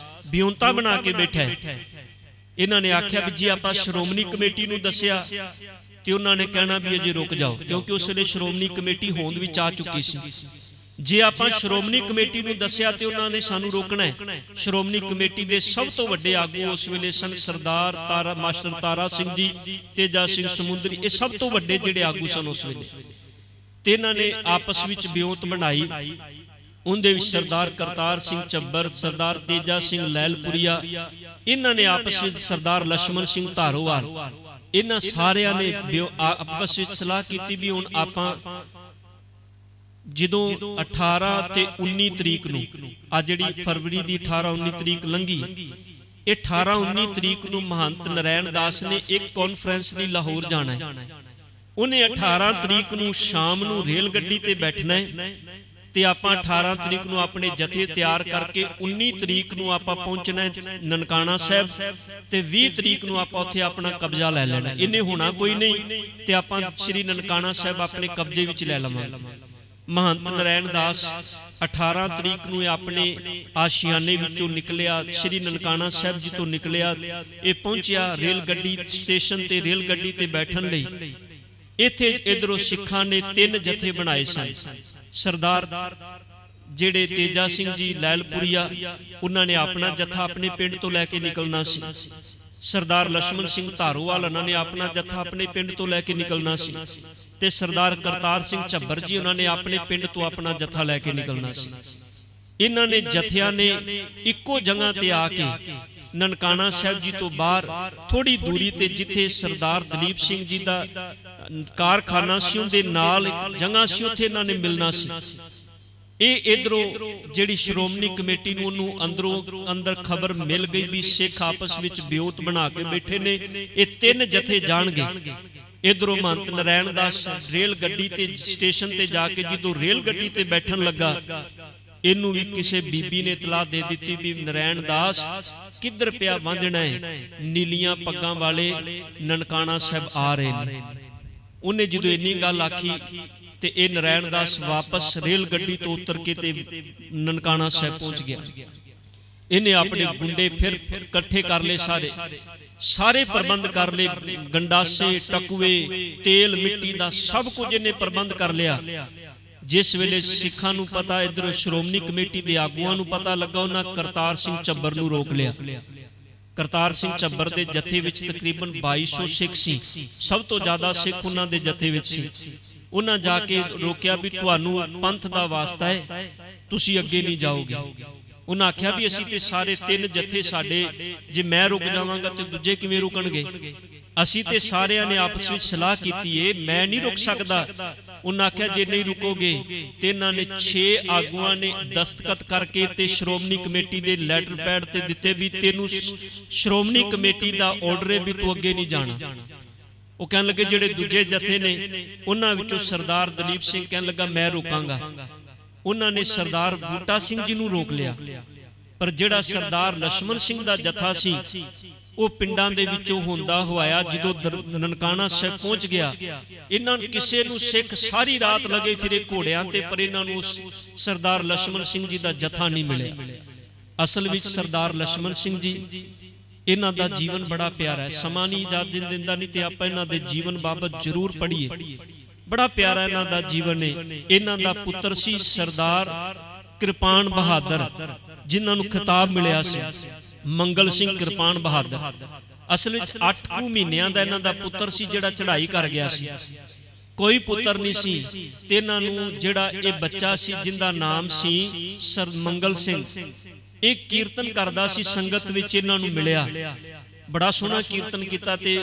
ਬਿਉਂਤਾ ਬਣਾ ਕੇ ਬੈਠਾ ਹੈ। ਇਹਨਾਂ ਨੇ ਆਖਿਆ ਵੀ ਜੇ ਆਪਾਂ ਸ਼੍ਰੋਮਣੀ ਕਮੇਟੀ ਨੂੰ ਦੱਸਿਆ ਤੇ ਉਹਨਾਂ ਨੇ ਕਹਿਣਾ ਵੀ ਅਜੇ ਰੁਕ ਜਾਓ, ਕਿਉਂਕਿ ਉਸ ਵੇਲੇ ਸ਼੍ਰੋਮਣੀ ਕਮੇਟੀ ਹੋਂਦ ਵਿੱਚ ਆ ਚੁੱਕੀ ਸੀ। ਜੇ ਆਪਾਂ ਸ਼੍ਰੋਮਣੀ ਕਮੇਟੀ ਨੂੰ ਦੱਸਿਆ ਤੇ ਉਹਨਾਂ ਨੇ ਸਾਨੂੰ ਰੋਕਣਾ ਹੈ। ਸ਼੍ਰੋਮਣੀ ਕਮੇਟੀ ਦੇ ਸਭ ਤੋਂ ਵੱਡੇ ਆਗੂ ਉਸ ਵੇਲੇ ਸਨ ਸਰਦਾਰ ਮਾਸਟਰ ਤਾਰਾ ਸਿੰਘ ਜੀ, ਤੇਜਾ ਸਿੰਘ ਸਮੁੰਦਰੀ, ਇਹ ਸਭ ਤੋਂ ਵੱਡੇ ਜਿਹੜੇ ਆਗੂ ਸਨ ਉਸ ਵੇਲੇ। ਤੇ ਇਹਨਾਂ ਨੇ ਆਪਸ ਵਿੱਚ ਬਿਉਂਤ ਬਣਾਈ। ਉਹਦੇ ਵਿੱਚ ਸਰਦਾਰ ਕਰਤਾਰ ਸਿੰਘ ਝੱਬਰ, ਸਰਦਾਰ ਤੇਜਾ ਸਿੰਘ ਲੈਲਪੁਰੀਆ, ਇਹਨਾਂ ਨੇ ਆਪਸ ਵਿੱਚ ਸਰਦਾਰ ਲਛਮਣ ਸਿੰਘ ਧਾਰੋਵਾਲ, ਇਹਨਾਂ ਸਾਰਿਆਂ ਨੇ ਆਪਸ ਵਿੱਚ ਸਲਾਹ ਕੀਤੀ ਵੀ ਹੁਣ ਆਪਾਂ ਜਦੋਂ 18 ਤੇ 19 ਤਰੀਕ ਨੂੰ, ਆ ਜਿਹੜੀ ਫਰਵਰੀ ਦੀ 18-19 ਤਰੀਕ ਲੰਘੀ, ਇਹ 18-19 ਤਰੀਕ ਨੂੰ ਮਹੰਤ ਨਰੈਣ ਦਾਸ ਨੇ ਇੱਕ ਕਾਨਫਰੰਸ ਲਈ ਲਾਹੌਰ ਜਾਣਾ ਹੈ। ਉਹਨੇ 18 ਤਰੀਕ ਨੂੰ ਸ਼ਾਮ ਨੂੰ ਰੇਲ ਗੱਡੀ ਤੇ ਬੈਠਣਾ ਹੈ ਤੇ ਆਪਾਂ 18 ਤਰੀਕ ਨੂੰ ਆਪਣੇ ਜਥੇ ਤਿਆਰ ਕਰਕੇ 19 ਤਰੀਕ ਨੂੰ ਆਪਾਂ ਪਹੁੰਚਣਾ ਹੈ ਨਨਕਾਣਾ ਸਾਹਿਬ ਤੇ 20 ਤਰੀਕ ਨੂੰ ਆਪਾਂ ਉੱਥੇ ਆਪਣਾ ਕਬਜ਼ਾ ਲੈ ਲੈਣਾ। ਇਹਨੇ ਹੋਣਾ ਕੋਈ ਨਹੀਂ ਤੇ ਆਪਾਂ ਸ੍ਰੀ ਨਨਕਾਣਾ ਸਾਹਿਬ ਆਪਣੇ ਕਬਜ਼ੇ ਵਿੱਚ ਲੈ ਲਵਾਂਗੇ। ਮਹੰਤ ਨਰੈਣ ਦਾਸ 18 ਤਰੀਕ ਨੂੰ ਆਪਣੇ ਆਸ਼ੀਆਨੇ ਵਿੱਚੋਂ ਨਿਕਲਿਆ, ਸ੍ਰੀ ਨਨਕਾਣਾ ਸਾਹਿਬ ਜੀ ਤੋਂ ਨਿਕਲਿਆ। ਇਹ ਪਹੁੰਚਿਆ ਰੇਲ ਗੱਡੀ ਸਟੇਸ਼ਨ ਤੇ, ਰੇਲ ਗੱਡੀ ਤੇ ਬੈਠਣ ਲਈ। ਇੱਥੇ ਇਧਰੋਂ ਸਿੱਖਾਂ ਨੇ 3 ਜਥੇ ਬਣਾਏ ਸਨ। ਸਰਦਾਰ ਜਿਹੜੇ ਤੇਜਾ ਸਿੰਘ ਜੀ ਲੈਲਪੁਰੀਆ, ਉਹਨਾਂ ਨੇ ਆਪਣਾ ਜਥਾ ਆਪਣੇ ਪਿੰਡ ਤੋਂ ਲੈ ਕੇ ਨਿਕਲਣਾ ਸੀ। ਸਰਦਾਰ ਲਛਮਣ ਸਿੰਘ ਧਾਰੋਵਾਲ, ਉਹਨਾਂ ਨੇ ਆਪਣਾ ਜਥਾ ਆਪਣੇ ਪਿੰਡ ਤੋਂ ਲੈ ਕੇ ਨਿਕਲਣਾ ਸੀ। ਤੇ ਸਰਦਾਰ ਕਰਤਾਰ ਸਿੰਘ ਝੱਬਰ ਜੀ, ਉਹਨਾਂ ਨੇ ਆਪਣੇ ਪਿੰਡ ਤੋਂ ਆਪਣਾ ਜਥਾ ਲੈ ਕੇ ਨਿਕਲਣਾ ਸੀ। ਇਹਨਾਂ ਨੇ ਜਥਿਆਂ ਨੇ ਇੱਕੋ ਜਗ੍ਹਾ ਤੇ ਆ ਕੇ ਨਨਕਾਣਾ ਸਾਹਿਬ ਜੀ ਤੋਂ ਬਾਹਰ ਥੋੜੀ ਦੂਰੀ ਤੇ, ਜਿੱਥੇ ਸਰਦਾਰ ਦਲੀਪ ਸਿੰਘ ਜੀ ਦਾ ਕਾਰਖਾਨਾ ਸੀ ਉਹਦੇ ਨਾਲ ਜਗ੍ਹਾ ਸੀ, ਉੱਥੇ ਇਹਨਾਂ ਨੇ ਮਿਲਣਾ ਸੀ। ਇਹ ਇਧਰੋਂ ਜਿਹੜੀ ਸ਼੍ਰੋਮਣੀ ਕਮੇਟੀ ਨੂੰ ਉਹਨੂੰ ਅੰਦਰ ਖਬਰ ਮਿਲ ਗਈ ਵੀ ਸਿੱਖ ਆਪਸ ਵਿੱਚ ਬਿਉਂਤ ਬਣਾ ਕੇ ਬੈਠੇ ਨੇ, ਇਹ 3 ਜਥੇ ਜਾਣਗੇ। ਇਧਰੋਂ ਮਹੰਤ ਨਰੈਣ ਦਾਸ ਰੇਲ ਗੱਡੀ ਤੇ ਸਟੇਸ਼ਨ ਤੇ ਜਾ ਕੇ ਜਦੋਂ ਰੇਲ ਗੱਡੀ ਤੇ ਬੈਠਣ ਲੱਗਾ, ਇਹਨੂੰ ਵੀ ਕਿਸੇ ਬੀਬੀ ਨੇ ਇਤਲਾਹ ਦੇ ਦਿੱਤੀ ਵੀ ਨਰੈਣ ਦਾਸ ਕਿੱਧਰ ਪਿਆ ਵਾਂਝਣਾ ਹੈ, ਨੀਲੀਆਂ ਪੱਗਾਂ ਵਾਲੇ ਨਨਕਾਣਾ ਸਾਹਿਬ ਆ ਰਹੇ ਨੇ। ਉਹਨੇ ਜਦੋਂ ਇੰਨੀ ਗੱਲ ਆਖੀ ਤੇ ਇਹ ਨਰੈਣ ਦਾਸ ਵਾਪਸ ਰੇਲ ਗੱਡੀ ਤੋਂ ਉਤਰ ਕੇ ਤੇ ਨਨਕਾਣਾ ਸਾਹਿਬ ਪਹੁੰਚ ਗਿਆ। ਇਹਨੇ ਆਪਣੇ ਗੁੰਡੇ ਫਿਰ ਇਕੱਠੇ ਕਰ ਲਏ, ਸਾਰੇ ਪ੍ਰਬੰਧ ਕਰ ਲਏ, ਗੰਡਾਸੇ, ਟਕੂਏ, ਤੇਲ ਮਿੱਟੀ ਦਾ ਸਭ ਕੁਝ ਇਹਨੇ ਪ੍ਰਬੰਧ ਕਰ ਲਿਆ। ਜਿਸ ਵੇਲੇ ਸਿੱਖਾਂ ਨੂੰ ਪਤਾ, ਇਧਰ ਸ਼੍ਰੋਮਣੀ ਕਮੇਟੀ ਦੇ ਆਗੂਆਂ ਨੂੰ ਪਤਾ ਲੱਗਾ, ਉਹਨਾਂ ਕਰਤਾਰ ਸਿੰਘ ਝੱਬਰ ਨੂੰ ਰੋਕ ਲਿਆ। ਕਰਤਾਰ ਸਿੰਘ ਝੱਬਰ ਦੇ ਜਥੇ ਵਿੱਚ ਤਕਰੀਬਨ 2200 ਸਿੱਖ ਸੀ, ਸਭ ਤੋਂ ਜ਼ਿਆਦਾ ਸਿੱਖ ਉਹਨਾਂ ਦੇ ਜਥੇ ਵਿੱਚ ਸੀ। ਉਹਨਾਂ ਜਾ ਕੇ ਰੋਕਿਆ ਵੀ ਤੁਹਾਨੂੰ ਪੰਥ ਦਾ ਵਾਸਤਾ ਹੈ, ਤੁਸੀਂ ਅੱਗੇ ਨਹੀਂ ਜਾਓਗੇ। ਉਹਨਾਂ ਆਖਿਆ ਵੀ ਅਸੀਂ ਤੇ ਸਾਰੇ 3 ਜਥੇ ਸਾਡੇ, ਜੇ ਮੈਂ ਰੁਕ ਜਾਵਾਂਗਾ ਤੇ ਦੂਜੇ ਕਿਵੇਂ ਰੁਕਣਗੇ? ਅਸੀਂ ਤੇ ਸਾਰਿਆਂ ਨੇ ਆਪਸ ਵਿੱਚ ਸਲਾਹ ਕੀਤੀ ਏ, ਮੈਂ ਨਹੀਂ ਰੁਕ ਸਕਦਾ। ਉਹਨਾਂ ਆਖਿਆ ਜੇ ਨਹੀਂ ਰੁਕੋਗੇ ਤੇ ਇਹਨਾਂ ਨੇ 6 ਆਗੂਆਂ ਨੇ ਦਸਤਖਤ ਕਰਕੇ ਤੇ ਸ਼੍ਰੋਮਣੀ ਕਮੇਟੀ ਦੇ ਲੈਟਰ ਪੈਡ ਤੇ ਦਿੱਤੇ ਵੀ ਤੈਨੂੰ ਸ਼੍ਰੋਮਣੀ ਕਮੇਟੀ ਦਾ ਆਰਡਰ ਹੈ ਵੀ ਤੂੰ ਅੱਗੇ ਨਹੀਂ ਜਾਣਾ। ਉਹ ਕਹਿਣ ਲੱਗੇ ਜਿਹੜੇ ਦੂਜੇ ਜਥੇ ਨੇ ਉਹਨਾਂ ਵਿੱਚੋਂ ਸਰਦਾਰ ਦਲੀਪ ਸਿੰਘ ਕਹਿਣ ਲੱਗਾ ਮੈਂ ਰੋਕਾਂਗਾ। ਉਹਨਾਂ ਨੇ ਸਰਦਾਰ ਬੂਟਾ ਸਿੰਘ ਜੀ ਨੂੰ ਰੋਕ ਲਿਆ। ਪਰ ਜਿਹੜਾ ਸਰਦਾਰ ਲਛਮਣ ਸਿੰਘ ਦਾ ਜਥਾ ਸੀ ਉਹ ਪਿੰਡਾਂ ਦੇ ਵਿੱਚੋਂ ਹੁੰਦਾ ਹੋਇਆ ਜਦੋਂ ਨਨਕਾਣਾ ਸਾਹਿਬ ਪਹੁੰਚ ਗਿਆ, ਇਹਨਾਂ ਨੂੰ ਕਿਸੇ ਨੂੰ ਸਿੱਖ ਸਾਰੀ ਰਾਤ ਲੱਗੇ ਫਿਰੇ ਘੋੜਿਆਂ ਤੇ, ਪਰ ਇਹਨਾਂ ਨੂੰ ਸਰਦਾਰ ਲਛਮਣ ਸਿੰਘ ਜੀ ਦਾ ਜਥਾ ਨਹੀਂ ਮਿਲਿਆ। ਅਸਲ ਵਿੱਚ ਸਰਦਾਰ ਲਛਮਣ ਸਿੰਘ ਜੀ, ਇਹਨਾਂ ਦਾ ਜੀਵਨ ਬੜਾ ਪਿਆਰਾ ਹੈ। ਸਮਾਂ ਨਹੀਂ ਇਜਾਜ਼ਤ ਦਿੰਦਾ, ਨਹੀਂ ਤੇ ਆਪਾਂ ਇਹਨਾਂ ਦੇ ਜੀਵਨ ਬਾਬਤ ਜ਼ਰੂਰ ਪੜ੍ਹੀਏ। ਬੜਾ ਪਿਆਰਾ ਇਹਨਾਂ ਦਾ ਜੀਵਨ ਹੈ। ਇਹਨਾਂ ਦਾ ਪੁੱਤਰ ਸੀ ਸਰਦਾਰ ਕਿਰਪਾਨ ਬਹਾਦਰ, ਜਿਨ੍ਹਾਂ ਨੂੰ ਖਿਤਾਬ ਮਿਲਿਆ ਸੀ ਮੰਗਲ ਸਿੰਘ ਕਿਰਪਾਨ ਬਹਾਦਰ। ਅਸਲ ਵਿੱਚ 8 ਮਹੀਨਿਆਂ ਦਾ ਇਹਨਾਂ ਦਾ ਪੁੱਤਰ ਸੀ ਜਿਹੜਾ ਚੜ੍ਹਾਈ ਕਰ ਗਿਆ ਸੀ। ਕੋਈ ਪੁੱਤਰ ਨਹੀਂ ਸੀ ਤੇ ਇਹਨਾਂ ਨੂੰ ਜਿਹੜਾ ਇਹ ਬੱਚਾ ਸੀ ਜਿੰਦਾ ਨਾਮ ਸੀ ਸਰ ਮੰਗਲ ਸਿੰਘ, ਇਹ ਕੀਰਤਨ ਕਰਦਾ ਸੀ, ਸੰਗਤ ਵਿੱਚ ਇਹਨਾਂ ਨੂੰ ਮਿਲਿਆ, ਬੜਾ ਸੋਹਣਾ ਕੀਰਤਨ ਕੀਤਾ। ਤੇ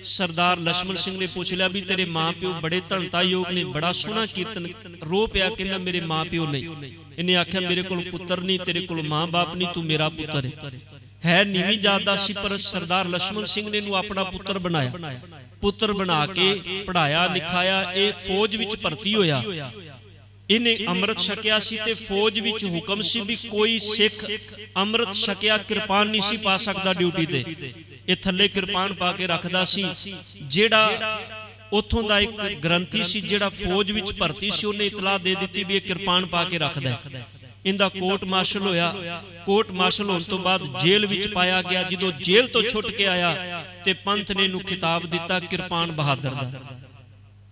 ਸਰਦਾਰ ਲਛਮਣ ਸਿੰਘ ਨੇ ਪੁੱਛ ਲਿਆ ਵੀ ਤੇਰੇ ਮਾਂ ਪਿਓ ਬੜੇ ਧਨਤਾ ਯੋਗ ਨੇ, ਬੜਾ ਸੋਹਣਾ ਕੀਰਤਨ। ਰੋ ਪਿਆ, ਕਹਿੰਦਾ ਮੇਰੇ ਮਾਂ ਪਿਓ ਨਹੀਂ। ਇਹਨੇ ਆਖਿਆ ਮੇਰੇ ਕੋਲ ਪੁੱਤਰ ਨਹੀਂ, ਤੇਰੇ ਕੋਲ ਮਾਂ ਬਾਪ ਨਹੀਂ, ਤੂੰ ਮੇਰਾ ਪੁੱਤਰ ਹੈ ਨੀਵੀਂ ਜਾਤ ਦਾ ਸੀ, ਪਰ ਸਰਦਾਰ ਲక్ష్మణ ਸਿੰਘ ਨੇ ਇਹਨੂੰ ਆਪਣਾ ਪੁੱਤਰ ਬਣਾਇਆ। ਪੁੱਤਰ ਬਣਾ ਕੇ ਪੜ੍ਹਾਇਆ ਲਿਖਾਇਆ, ਇਹ ਫੌਜ ਵਿੱਚ ਭਰਤੀ ਹੋਇਆ। ਇਹਨੇ ਅੰਮ੍ਰਿਤ ਛਕਿਆ ਸੀ ਤੇ ਫੌਜ ਵਿੱਚ ਹੁਕਮ ਸੀ ਵੀ ਕੋਈ ਸਿੱਖ ਅੰਮ੍ਰਿਤ ਛਕਿਆ ਕਿਰਪਾਨ ਨਹੀਂ ਸੀ ਪਾ ਸਕਦਾ ਡਿਊਟੀ ਤੇ। ਇਹ ਥੱਲੇ ਕਿਰਪਾਨ ਪਾ ਕੇ ਰੱਖਦਾ ਸੀ। ਜਿਹੜਾ ਉੱਥੋਂ ਦਾ ਇੱਕ ਗ੍ਰੰਥੀ ਸੀ ਜਿਹੜਾ ਫੌਜ ਵਿੱਚ ਭਰਤੀ ਸੀ, ਉਹਨੇ ਇਤਲਾਹ ਦੇ ਦਿੱਤੀ ਵੀ ਇਹ ਕਿਰਪਾਨ ਪਾ ਕੇ ਰੱਖਦਾ। ਇਹਦਾ ਕੋਰਟ ਮਾਰਸ਼ਲ ਹੋਇਆ। ਕੋਰਟ ਮਾਰਸ਼ਲ ਹੋਣ ਤੋਂ ਬਾਅਦ ਜੇਲ੍ਹ ਵਿੱਚ ਪਾਇਆ ਗਿਆ। ਜਦੋਂ ਜੇਲ੍ਹ ਤੋਂ ਛੁੱਟ ਕੇ ਆਇਆ ਤੇ ਪੰਥ ਨੇ ਇਹਨੂੰ ਖਿਤਾਬ ਦਿੱਤਾ ਕਿਰਪਾਨ ਬਹਾਦਰ ਦਾ।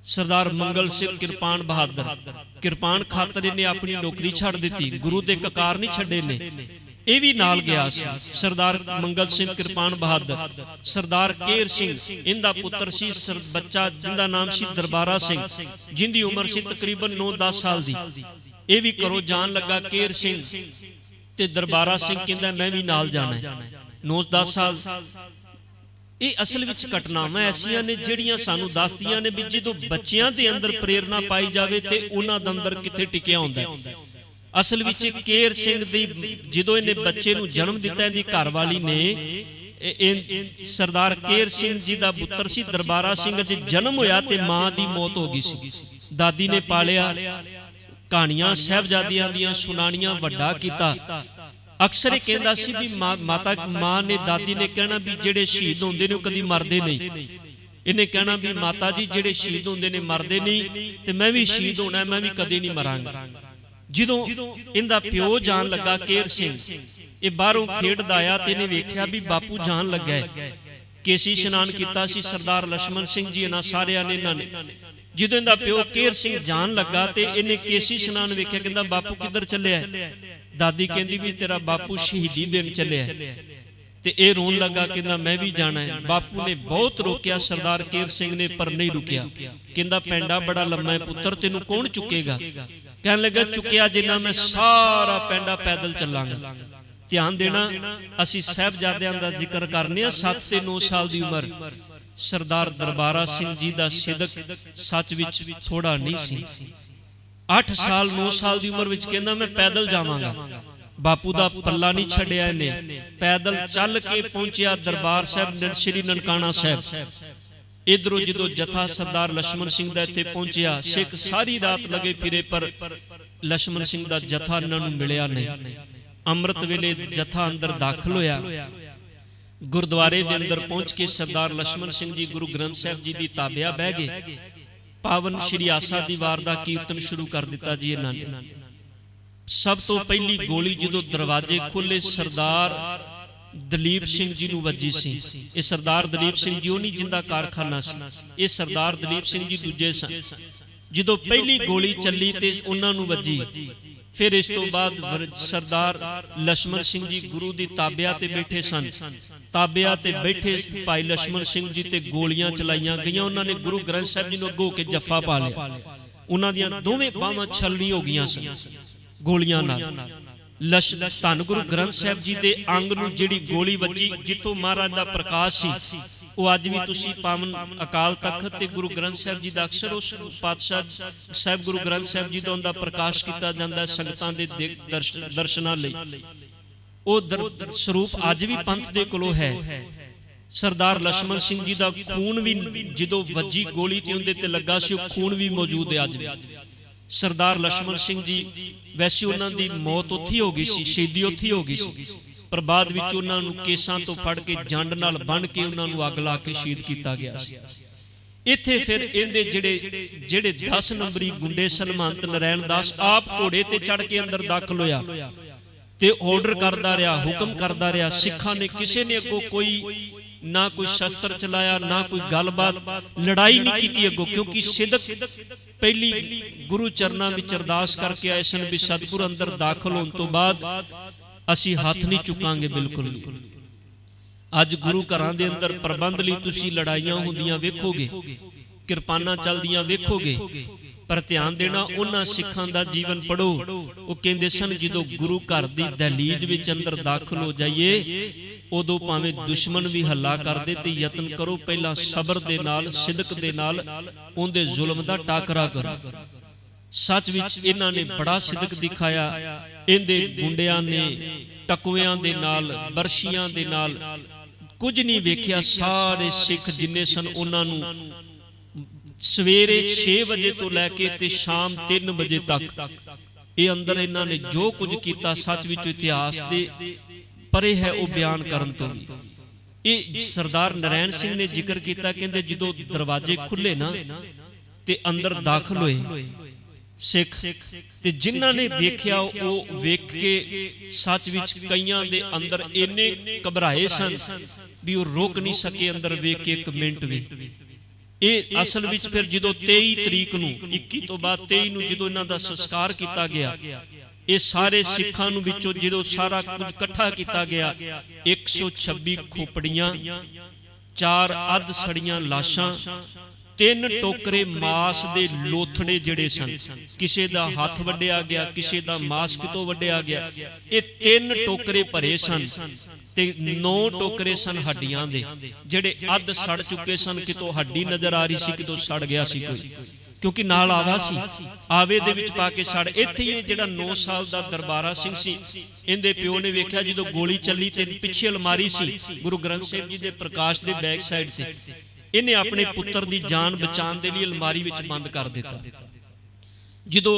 ਸਰਦਾਰ ਮੰਗਲ ਸਿੰਘ ਕਿਰਪਾਨ ਬਹਾਦਰ। ਕਿਰਪਾਨ ਖਾਤਰ ਇਹਨੇ ਆਪਣੀ ਨੌਕਰੀ ਛੱਡ ਦਿੱਤੀ, ਗੁਰੂ ਦੇ ਕਕਾਰ ਨਹੀਂ ਛੱਡੇ ਨੇ। ਇਹ ਵੀ ਨਾਲ ਗਿਆ ਸੀ ਸਰਦਾਰ ਮੰਗਲ ਸਿੰਘ ਕਿਰਪਾਨ ਬਹਾਦਰ। ਸਰਦਾਰ ਕੇਰ ਸਿੰਘ ਇਹਦਾ ਪੁੱਤਰ ਸੀ, ਬੱਚਾ ਜਿੰਦਾ ਨਾਮ ਸੀ ਦਰਬਾਰਾ ਸਿੰਘ, ਜਿੰਦੀ ਉਮਰ ਸੀ ਤਕਰੀਬਨ 9-10 ਸਾਲ ਦੀ। ਇਹ ਵੀ ਘਰੋਂ ਜਾਣ ਲੱਗਾ ਕੇਰ ਸਿੰਘ ਤੇ ਦਰਬਾਰਾ ਸਿੰਘ ਕਹਿੰਦਾ ਮੈਂ ਵੀ ਨਾਲ ਜਾਣਾ ਹੈ। 9-10 ਸਾਲ। ਇਹ ਅਸਲ ਵਿੱਚ ਘਟਨਾਵਾਂ ਐਸੀਆਂ ਨੇ ਜਿਹੜੀਆਂ ਸਾਨੂੰ ਦੱਸਦੀਆਂ ਨੇ ਵੀ ਜਦੋਂ ਬੱਚਿਆਂ ਦੇ ਅੰਦਰ ਪ੍ਰੇਰਨਾ ਪਾਈ ਜਾਵੇ ਤੇ ਉਹਨਾਂ ਦੇ ਅੰਦਰ ਕਿੱਥੇ ਟਿਕਿਆ ਹੁੰਦਾ। ਅਸਲ ਵਿੱਚ ਕੇਰ ਸਿੰਘ ਦੀ ਜਦੋਂ ਇਹਨੇ ਬੱਚੇ ਨੂੰ ਜਨਮ ਦਿੱਤਾ, ਇਹਦੀ ਘਰਵਾਲੀ ਨੇ ਸਰਦਾਰ ਕੇਰ ਸਿੰਘ ਜੀ ਦਾ ਪੁੱਤਰ ਸੀ ਦਰਬਾਰਾ ਸਿੰਘ, ਜੇ ਜਨਮ ਹੋਇਆ ਤੇ ਮਾਂ ਦੀ ਮੌਤ ਹੋ ਗਈ ਸੀ। ਦਾਦੀ ਨੇ ਪਾਲਿਆ, ਕਹਾਣੀਆਂ ਸਾਹਿਬਜ਼ਾਦਿਆਂ ਦੀਆਂ ਸੁਣਾਣੀਆਂ, ਵੱਡਾ ਕੀਤਾ। ਅਕਸਰ ਇਹ ਕਹਿੰਦਾ ਸੀ ਵੀ ਮਾਂ ਨੇ ਦਾਦੀ ਨੇ ਕਹਿਣਾ ਵੀ ਜਿਹੜੇ ਸ਼ਹੀਦ ਹੁੰਦੇ ਨੇ ਉਹ ਕਦੀ ਮਰਦੇ ਨਹੀਂ। ਇਹਨੇ ਕਹਿਣਾ ਵੀ ਮਾਤਾ ਜੀ ਜਿਹੜੇ ਸ਼ਹੀਦ ਹੁੰਦੇ ਨੇ ਮਰਦੇ ਨਹੀਂ ਤੇ ਮੈਂ ਵੀ ਸ਼ਹੀਦ ਹੋਣਾ, ਮੈਂ ਵੀ ਕਦੇ ਨਹੀਂ ਮਰਾਂਗਾ। ਜਦੋਂ ਇਹਦਾ ਪਿਓ ਜਾਣ ਲੱਗਾ ਕੇਰ ਸਿੰਘ, ਇਹ ਬਾਹਰੋਂ ਖੇਡਦਾ ਆਇਆ ਤੇ ਇਹਨੇ ਵੇਖਿਆ ਵੀ ਬਾਪੂ ਜਾਣ ਲੱਗਾ ਹੈ। ਕੇਸੀ ਇਸ਼ਨਾਨ ਕੀਤਾ ਸੀ ਸਰਦਾਰ ਲక్ష్మణ ਸਿੰਘ ਜੀ ਇਹਨਾਂ ਸਾਰਿਆਂ ਨੇ। ਇਹਨਾਂ ਨੇ ਜਦੋਂ ਇਹਦਾ ਪਿਓ ਕੇਰ ਸਿੰਘ ਜਾਣ ਲੱਗਾ ਤੇ ਇਹਨੇ ਕੇਸੀ ਇਸ਼ਨਾਨ ਵੇਖਿਆ, ਕਹਿੰਦਾ ਬਾਪੂ ਕਿੱਧਰ ਚੱਲਿਆ? ਦਾਦੀ ਕਹਿੰਦੀ ਵੀ ਤੇਰਾ ਬਾਪੂ ਸ਼ਹੀਦੀ ਦੇਣ ਚੱਲਿਆ। ਤੇ ਇਹ ਰੋਣ ਲੱਗਾ, ਕਹਿੰਦਾ ਮੈਂ ਵੀ ਜਾਣਾ ਹੈ। ਬਾਪੂ ਨੇ ਬਹੁਤ ਰੋਕਿਆ ਸਰਦਾਰ ਕੇਰ ਸਿੰਘ ਨੇ, ਪਰ ਨਹੀਂ ਰੁਕਿਆ। ਕਹਿੰਦਾ ਪੈਂਡਾ ਬੜਾ ਲੰਮਾ ਹੈ ਪੁੱਤਰ, ਤੈਨੂੰ ਕੌਣ ਚੁੱਕੇਗਾ? ਕਹਿਣ ਲੱਗਾ ਚੁੱਕਿਆ ਜਿੰਨਾ ਮੈਂ ਸਾਰਾ ਪੈਂਡਾ ਪੈਦਲ ਚੱਲਾਂਗਾ। ਧਿਆਨ ਦੇਣਾ, ਅਸੀਂ ਸਾਹਿਬਜ਼ਾਦਿਆਂ ਦਾ ਜ਼ਿਕਰ ਕਰਨੇ ਆ। 7 ਤੇ 9 ਸਾਲ ਦੀ ਉਮਰ। ਸਰਦਾਰ ਦਰਬਾਰਾ ਸਿੰਘ ਜੀ ਦਾ ਸਿਦਕ ਸੱਚ ਵਿੱਚ ਥੋੜਾ ਨਹੀਂ ਸੀ। 8 ਸਾਲ 9 ਸਾਲ ਦੀ ਉਮਰ ਵਿੱਚ ਕਹਿੰਦਾ ਮੈਂ ਪੈਦਲ ਜਾਵਾਂਗਾ। ਬਾਪੂ ਦਾ ਪੱਲਾ ਨਹੀਂ ਛੱਡਿਆ ਇਹਨੇ, ਪੈਦਲ ਚੱਲ ਕੇ ਪਹੁੰਚਿਆ ਦਰਬਾਰ ਸਾਹਿਬ ਸ੍ਰੀ ਨਨਕਾਣਾ ਸਾਹਿਬ। ਇਧਰੋਂ ਜਦੋਂ ਜਥਾ ਸਰਦਾਰ ਲక్ష్మణ ਸਿੰਘ ਦਾ ਇੱਥੇ ਪਹੁੰਚਿਆ, ਸਿੱਖ ਸਾਰੀ ਰਾਤ ਲਗੇ ਫਿਰੇ ਪਰ ਲక్ష్మణ ਸਿੰਘ ਦਾ ਜਥਾ ਇਹਨਾਂ ਨੂੰ ਮਿਲਿਆ ਨਹੀਂ। ਅੰਮ੍ਰਿਤ ਵੇਲੇ ਜਥਾ ਅੰਦਰ ਦਾਖਲ ਹੋਇਆ। ਗੁਰਦੁਆਰੇ ਦੇ ਅੰਦਰ ਪਹੁੰਚ ਕੇ ਸਰਦਾਰ ਲక్ష్మణ ਸਿੰਘ ਜੀ ਗੁਰੂ ਗ੍ਰੰਥ ਸਾਹਿਬ ਜੀ ਦੀ ਤਾਬਿਆ ਬਹਿ ਗਏ। ਪਾਵਨ ਸ਼੍ਰੀ ਆਸਾ ਦੀ ਵਾਰ ਦਾ ਕੀਰਤਨ ਸ਼ੁਰੂ ਕਰ ਦਿੱਤਾ ਜੀ ਇਹਨਾਂ ਨੇ। ਸਭ ਤੋਂ ਪਹਿਲੀ ਗੋਲੀ ਜਦੋਂ ਦਰਵਾਜ਼ੇ ਖੋਲੇ ਸਰਦਾਰ ਦਲੀਪ ਸਿੰਘ ਜੀ ਨੂੰ ਵੱਜੀ ਸੀ। ਇਹ ਸਰਦਾਰ ਦਲੀਪ ਸਿੰਘ ਜੀ ਉਹ ਨਹੀਂ ਜਿੰਦਾ ਕਾਰਖਾਨਾ ਸੀ, ਇਹ ਸਰਦਾਰ ਦਲੀਪ ਸਿੰਘ ਜੀ ਦੂਜੇ ਸਨ। ਜਦੋਂ ਪਹਿਲੀ ਗੋਲੀ ਚੱਲੀ ਤੇ ਉਹਨਾਂ ਨੂੰ ਵੱਜੀ, ਫਿਰ ਇਸ ਤੋਂ ਬਾਅਦ ਸਰਦਾਰ ਲక్ష్మణ ਸਿੰਘ ਜੀ ਗੁਰੂ ਦੀ ਤਾਬਿਆ ਤੇ ਬੈਠੇ ਸਨ। ਤਾਬਿਆ ਤੇ ਬੈਠੇ ਭਾਈ ਲక్ష్మణ ਸਿੰਘ ਜੀ ਤੇ ਗੋਲੀਆਂ ਚਲਾਈਆਂ ਗਈਆਂ। ਉਹਨਾਂ ਨੇ ਗੁਰੂ ਗ੍ਰੰਥ ਸਾਹਿਬ ਜੀ ਨੂੰ ਅੱਗੋਂ ਕੇ ਜੱਫਾ ਪਾ ਲਿਆ। ਉਹਨਾਂ ਦੀਆਂ ਦੋਵੇਂ ਬਾਹਾਂ ਛਲਣੀ ਹੋ ਗਈਆਂ ਸਨ ਗੋਲੀਆਂ ਨਾਲ। ਧੰਨ ਗੁਰੂ ਗ੍ਰੰਥ ਸਾਹਿਬ ਜੀ ਦੇ ਅੰਗ ਨੂੰ ਜਿਹੜੀ ਗੋਲੀ ਵੱਜੀ, ਜਿੱਥੋਂ ਮਹਾਰਾਜ ਦਾ ਪ੍ਰਕਾਸ਼ ਸੀ, ਉਹ ਅੱਜ ਵੀ ਤੁਸੀਂ ਪਾਵਨ ਅਕਾਲ ਤਖਤ ਤੇ ਗੁਰੂ ਗ੍ਰੰਥ ਸਾਹਿਬ ਜੀ ਦਾ ਅਕਸਰ ਉਸ ਪਾਤਸ਼ਾਹ ਸਾਹਿਬ ਗੁਰੂ ਗ੍ਰੰਥ ਸਾਹਿਬ ਜੀ ਦਾ ਪ੍ਰਕਾਸ਼ ਕੀਤਾ ਜਾਂਦਾ ਸੰਗਤਾਂ ਦੇ ਦਰਸ਼ਨਾਂ ਲਈ। ਉਹ ਸਰੂਪ ਅੱਜ ਵੀ ਪੰਥ ਦੇ ਕੋਲੋਂ ਹੈ। ਸਰਦਾਰ ਲక్ష్మణ ਸਿੰਘ ਜੀ ਦਾ ਖੂਨ ਵੀ ਜਦੋਂ ਵੱਜੀ ਗੋਲੀ ਤੇ ਉਹਦੇ ਤੇ ਲੱਗਾ ਸੀ, ਉਹ ਖੂਨ ਵੀ ਮੌਜੂਦ ਹੈ ਅੱਜ ਵੀ। ਸਰਦਾਰ ਲక్ష్మణ ਸਿੰਘ ਜੀ ਵੈਸੇ ਉਹਨਾਂ ਦੀ ਮੌਤ ਉੱਥੇ ਹੋ ਗਈ ਸੀ, ਸ਼ਹੀਦੀ ਉੱਥੇ ਹੋ ਗਈ ਸੀ, ਪਰ ਬਾਅਦ ਵਿੱਚ ਉਹਨਾਂ ਨੂੰ ਕੇਸਾਂ ਤੋਂ ਫੜ ਕੇ ਜੰਡ ਨਾਲ ਬੰਨ੍ਹ ਕੇ ਉਹਨਾਂ ਨੂੰ ਅੱਗ ਲਾ ਕੇ ਸ਼ਹੀਦ ਕੀਤਾ ਗਿਆ ਸੀ। ਇੱਥੇ ਫਿਰ ਇਹਦੇ ਜਿਹੜੇ 10 ਨੰਬਰੀ ਗੁੰਡੇ ਸਨਮਾਨਤ ਨਰੈਣ ਦਾਸ ਆਪ ਘੋੜੇ ਤੇ ਚੜ ਕੇ ਅੰਦਰ ਦਾਖਲ ਹੋਇਆ ਤੇ ਆਰਡਰ ਕਰਦਾ ਰਿਹਾ, ਹੁਕਮ ਕਰਦਾ ਰਿਹਾ। ਸਿੱਖਾਂ ਨੇ ਕਿਸੇ ਨੇ ਅੱਗੋਂ ਕੋਈ ਨਾ ਕੋਈ ਸ਼ਸਤਰ ਚਲਾਇਆ, ਨਾ ਕੋਈ ਗੱਲਬਾਤ, ਲੜਾਈ ਨਹੀਂ ਕੀਤੀ ਅੱਗੋਂ, ਕਿਉਂਕਿ ਸਿਦਕ ਪਹਿਲੀ ਗੁਰੂ ਚਰਨਾਂ ਵਿੱਚ ਅਰਦਾਸ ਕਰਕੇ ਆਏ ਸਨ ਵੀ ਸਤਿਗੁਰ ਅੰਦਰ ਦਾਖਲ ਹੋਣ ਤੋਂ ਬਾਅਦ ਅਸੀਂ ਹੱਥ ਨਹੀਂ ਚੁੱਕਾਂਗੇ ਬਿਲਕੁਲ ਵੀ। ਅੱਜ ਗੁਰੂ ਘਰਾਂ ਦੇ ਅੰਦਰ ਪ੍ਰਬੰਧ ਲਈ ਤੁਸੀਂ ਲੜਾਈਆਂ ਹੁੰਦੀਆਂ ਵੇਖੋਗੇ, ਕਿਰਪਾਨਾਂ ਚੱਲਦੀਆਂ ਵੇਖੋਗੇ, ਪਰ ਧਿਆਨ ਦੇਣਾ ਉਹਨਾਂ ਸਿੱਖਾਂ ਦਾ ਜੀਵਨ ਪੜੋ। ਉਹ ਕਹਿੰਦੇ ਸਨ ਜਦੋਂ ਗੁਰੂ ਘਰ ਦੀ ਦਹਲੀਜ਼ ਵਿੱਚ ਅੰਦਰ ਦਾਖਲ ਹੋ ਜਾਈਏ, ਉਦੋਂ ਭਾਵੇਂ ਦੁਸ਼ਮਣ ਵੀ ਹੱਲਾ ਕਰਦੇ ਤੇ ਯਤਨ ਕਰੋ ਪਹਿਲਾਂ ਸਬਰ ਦੇ ਨਾਲ, ਸਿਦਕ ਦੇ ਨਾਲ ਉਹਦੇ ਜ਼ੁਲਮ ਦਾ ਟਾਕਰਾ ਕਰੋ। सच विच इन्हां ने बड़ा सिदक दिखाया। इहदे गुंडियां ने टकुवियां दे नाल, बरशियां दे नाल कुछ नहीं वेखिया। सारे सिख जिन्ने सन उन्हां नूं सवेरे 6 बजे तो लैके ते शाम 3 बजे तक ये अंदर इन्हां ने जो कुछ किया सच विच इतिहास दे परे है वो बयान करन तो भी। ये सरदार नारायण सिंह ने जिक्र किया, कहंदे जदों दरवाजे खुले ना ते अंदर दाखिल होए सिख, ते जिन्हां ने वेख्या वो वेख के सच विच कईयां दे अंदर इन्ने घबराए सन भी वो रोक नहीं सके अंदर वेख के एक मिनट भी। ये असल विच फिर जदों 23 तरीक नूं 21 तो बाद 23 नूं जदों इन्हां दा संस्कार किया गया, ये सारे सिखां नूं विचों जदों सारा कुछ इकट्ठा किया गया, 126 खोपड़ियां, 4 अध सड़ियां लाशां, 3 टोकरे मास दे लोथड़े जिहड़े सन, किसी दा हाथ वड्डिया गया, किसी दा मास कितों वड्डिया गया। ये 3 टोकरे भरे सन ते 9 टोकरे सन हड्डियां दे, जिहड़े अध सड़ चुके सन, कितों हड्डी नजर आ रही सी, कितों सड़ गया सी कोई, क्योंकि नाल आवा सी, आवे दे विच पा के सड़। इत्थे ही जिहड़ा 9 साल दा दरबारा सिंह सी, इहदे प्यो ने वेख्या जदों गोली चली ते पिछे अलमारी सी गुरु ग्रंथ साहिब जी दे प्रकाश दे बैक साइड ते, इन्हें अपने पुत्र की जान बचाने के लिए अलमारी विच बंद कर दिता। जदों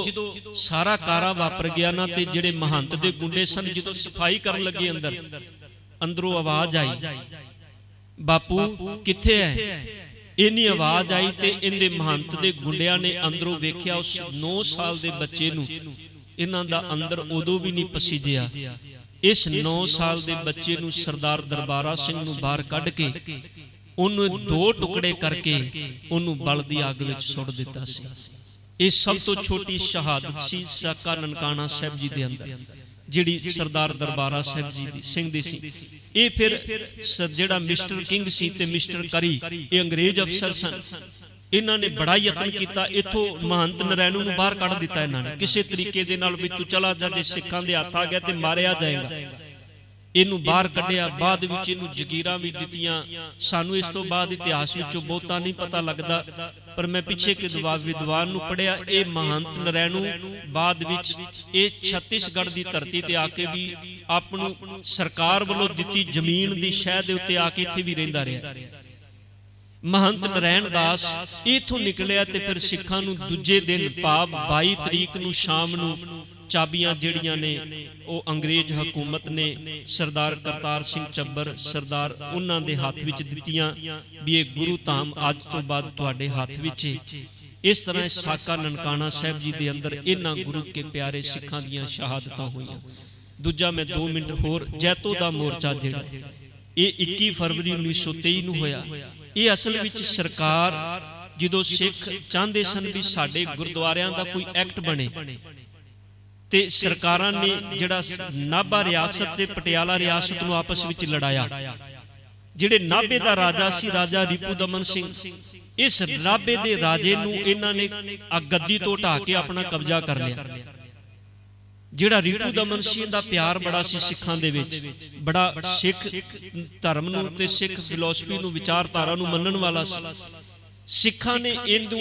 सारा कारा वापर गया ना, ते जिहड़े महंत दे गुंडे सन जदों सफाई करन लगे अंदर, अंदरों आवाज आई, बापू किथे है? इन्नी आवाज आई ते इहदे महंत दे गुंडियां ने अंदरों वेख्या उस 9 साल दे बच्चे नूं, इन्हां दा अंदर उदों भी नहीं पसीजिया। इस 9 साल दे बच्चे नूं सरदार दरबारा सिंह नूं बाहर कढ के उन्होंने 2 टुकड़े करके उन्होंने बल दी अग विच सुट दिता सी। ये सब तो छोटी शहादत सी साका ननकाना साहिब जी दे अंदर, जिहड़ी सरदार दरबारा साहिब जी दी सिंह दी सी। ये फिर जिहड़ा मिस्टर किंग सी ते मिस्टर करी, ये अंग्रेज अफसर सन, इन्हां ने बड़ा यतन किया, इथों महंत नारायणू नूं बाहर कढ दिता इन्हां ने किसी तरीके दे नाल, भी तू चला जा, जे सिखां दे हत्थ आ गया ते मारिया जाएगा। इनू बाहर कढ़िया, बाद विच इनू जगीरां भी दित्तियां। सानू इस तो बाद इतिहास विचों बहुता नहीं पता लगदा, पर मैं पिछे के विद्वान नूं पढ़िया, ये महंत नारायणू बाद विच ये छत्तीसगढ़ की धरती ते आके भी आपनू सरकार वालों दित्ती जमीन की शह दे उत्ते आके इत्थे भी रहिंदा रहा। महंत नारायण दास इथों निकलिया ते फिर सिखां नूं दूजे दिन भाव 22 तरीक नूं शाम नूं चाबियां जिहड़ियां ने वो अंग्रेज हुकूमत ने सरदार करतार सिंह चब्बर सरदार उन्हां दे हाथ विच दित्तियां भी ये गुरु धाम अज तो बाद तुहाडे हाथ विच है। इस तरह साका ननकाना साहिब जी दे अंदर इन्हां गुरु के प्यारे सिखां दियां शहादतां होईयां। दूजा मैं 2 मिनट होर, जैतो दा मोर्चा जिहड़ा ये 21 फरवरी 1923 नूं होया। ये असल विच सरकार जदों सिख चाहते सन भी साडे गुरुद्वारियां दा कोई एक्ट बने, ते सरकारां ने जिहड़ा नाभा रियासत ते पटियाला रियासत नूं आपस विच लड़ाया। जिहड़े नाभे दा राजा सी राजा रिपू दमन सिंह, इस नाभे दे राजे नूं इन्हां ने गद्दी तो ढा के अपना कब्जा कर लिया। जिहड़ा रिपू दमन सिंह दा प्यार बड़ा सी सिखां दे विच, बड़ा सिख धर्म नूं ते सिख फिलोसफी नूं विचारधारा नूं मनण वाला सी। सिखां ने इनू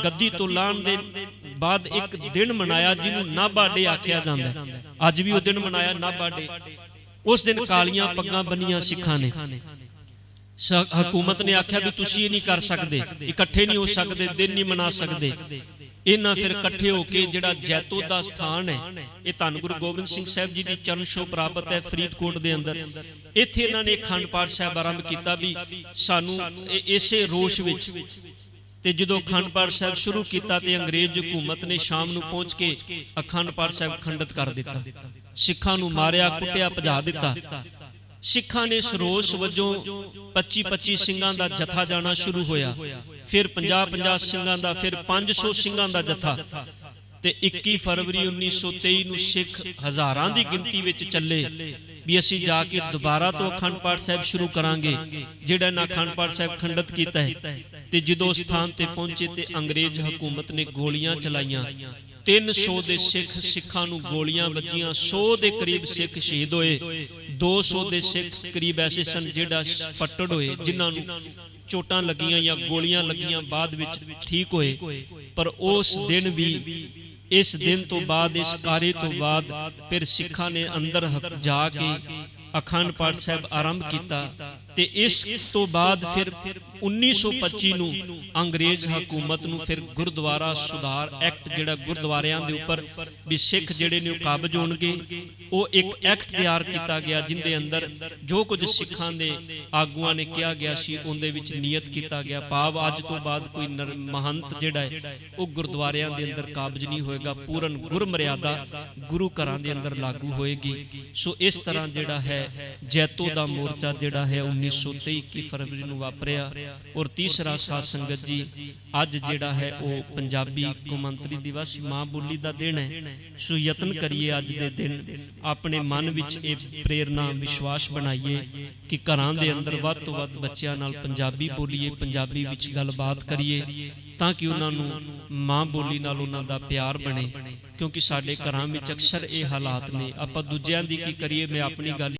गद्दी तो लाण दे बाद एक दिन मनाया जिन्हों नाभा डे आख्या जाता है। अज भी वो दिन मनाया नाभा डे। उस दिन कालियां पग्गां बनियां सिखां ने। हुकूमत ने आख्या भी तुसीं ये नहीं कर सकते, इकट्ठे नहीं हो सकते, दिन नहीं मना सकते। इन्हां फिर इकट्ठे होके जिहड़ा जैतो दा स्थान है, ये धन गुरु गोबिंद सिंह साहिब जी की चरण छो प्राप्त है फरीदकोट दे अंदर। इत्थे इन्हां ने अखंड पाठ साहिब आरंभ किया भी सानू इसे रोश विच। ते जदों अखंड पाठ साहिब शुरू किया ते अंग्रेज हुकूमत ने शाम नूं पहुंच के अखंड पाठ साहिब खंडित कर दिता। सिखां नूं मारिया कुटिया भजा दिता। सिखां ने इस रोस वजों 25-25 सिंघां दा जत्था जाना शुरू होया, फिर 50-50 सिंघां दा, फिर 500 सिंघां दा जत्था। ते 21 फरवरी 1923 नूं सिख हज़ारां दी गिनती विच चले भी असीं जाके दोबारा तो अखंड पाठ साहिब शुरू करांगे जिहड़ा इन्हां अखंड पाठ साहिब खंडित कीता है। ते जदों स्थान ते पहुंचे ते अंग्रेज हुकूमत ने गोलियां चलाईयां। 300 दे सिखां नूं गोलियां वजियां, 100 दे करीब सिख शहीद होए। 200 दे सिख करीब ऐसे सन जिहड़ा फट्टड़ होए, जिन्हां नूं चोटां लगियां या गोलियां लगियां बाद विच ठीक होए, पर उस दिन भी इस दिन तो बाद इस कार्य तो बाद फिर सिखां ने अंदर जाके अखंड पाठ साहब आरंभ किया। ते इस तो बाद फिर 1925 ਨੂੰ अंग्रेज हकूमत ਨੂੰ फिर गुरुद्वारा सुधार एक्ट जिहड़ा गुरुद्वारियां दे उपर भी सिख जिहड़े ने काबज होणगे, वो एक एक्ट तैयार किया गया जिंदे अंदर जो कुछ सिखां दे आगुआं ने कहा गया सी उहदे विच नियत किया गया, भाव अज तो बाद कोई महंत जिहड़ा है वो गुरुद्वारियां दे अंदर काबज नहीं होएगा, पूर्ण गुर मर्यादा गुरु घरां दे अंदर लागू होएगी। सो इस तरह जिहड़ा है जैतो दा मोर्चा जिहड़ा है 1923 की फरवरी ਨੂੰ ਵਾਪਰਿਆ। और तीसरा साध संगत जी अज जिहड़ा है वो पंजाबी कौमांतरी दिवस माँ बोली का दिन है। सो यतन करिए अज दे दिन अपने मन विच ये प्रेरणा विश्वास बनाइए कि घरां दे अंदर वध तो वध बच्चियां नाल पंजाबी बोलीए, पंजाबी विच गलबात करिए ताकि उन्होंने माँ बोली नाल उन्हां दा प्यार बने। क्योंकि साडे घरां विच अक्सर ये हालात ने, आपां दूजियां दी की करिए, मैं अपनी गल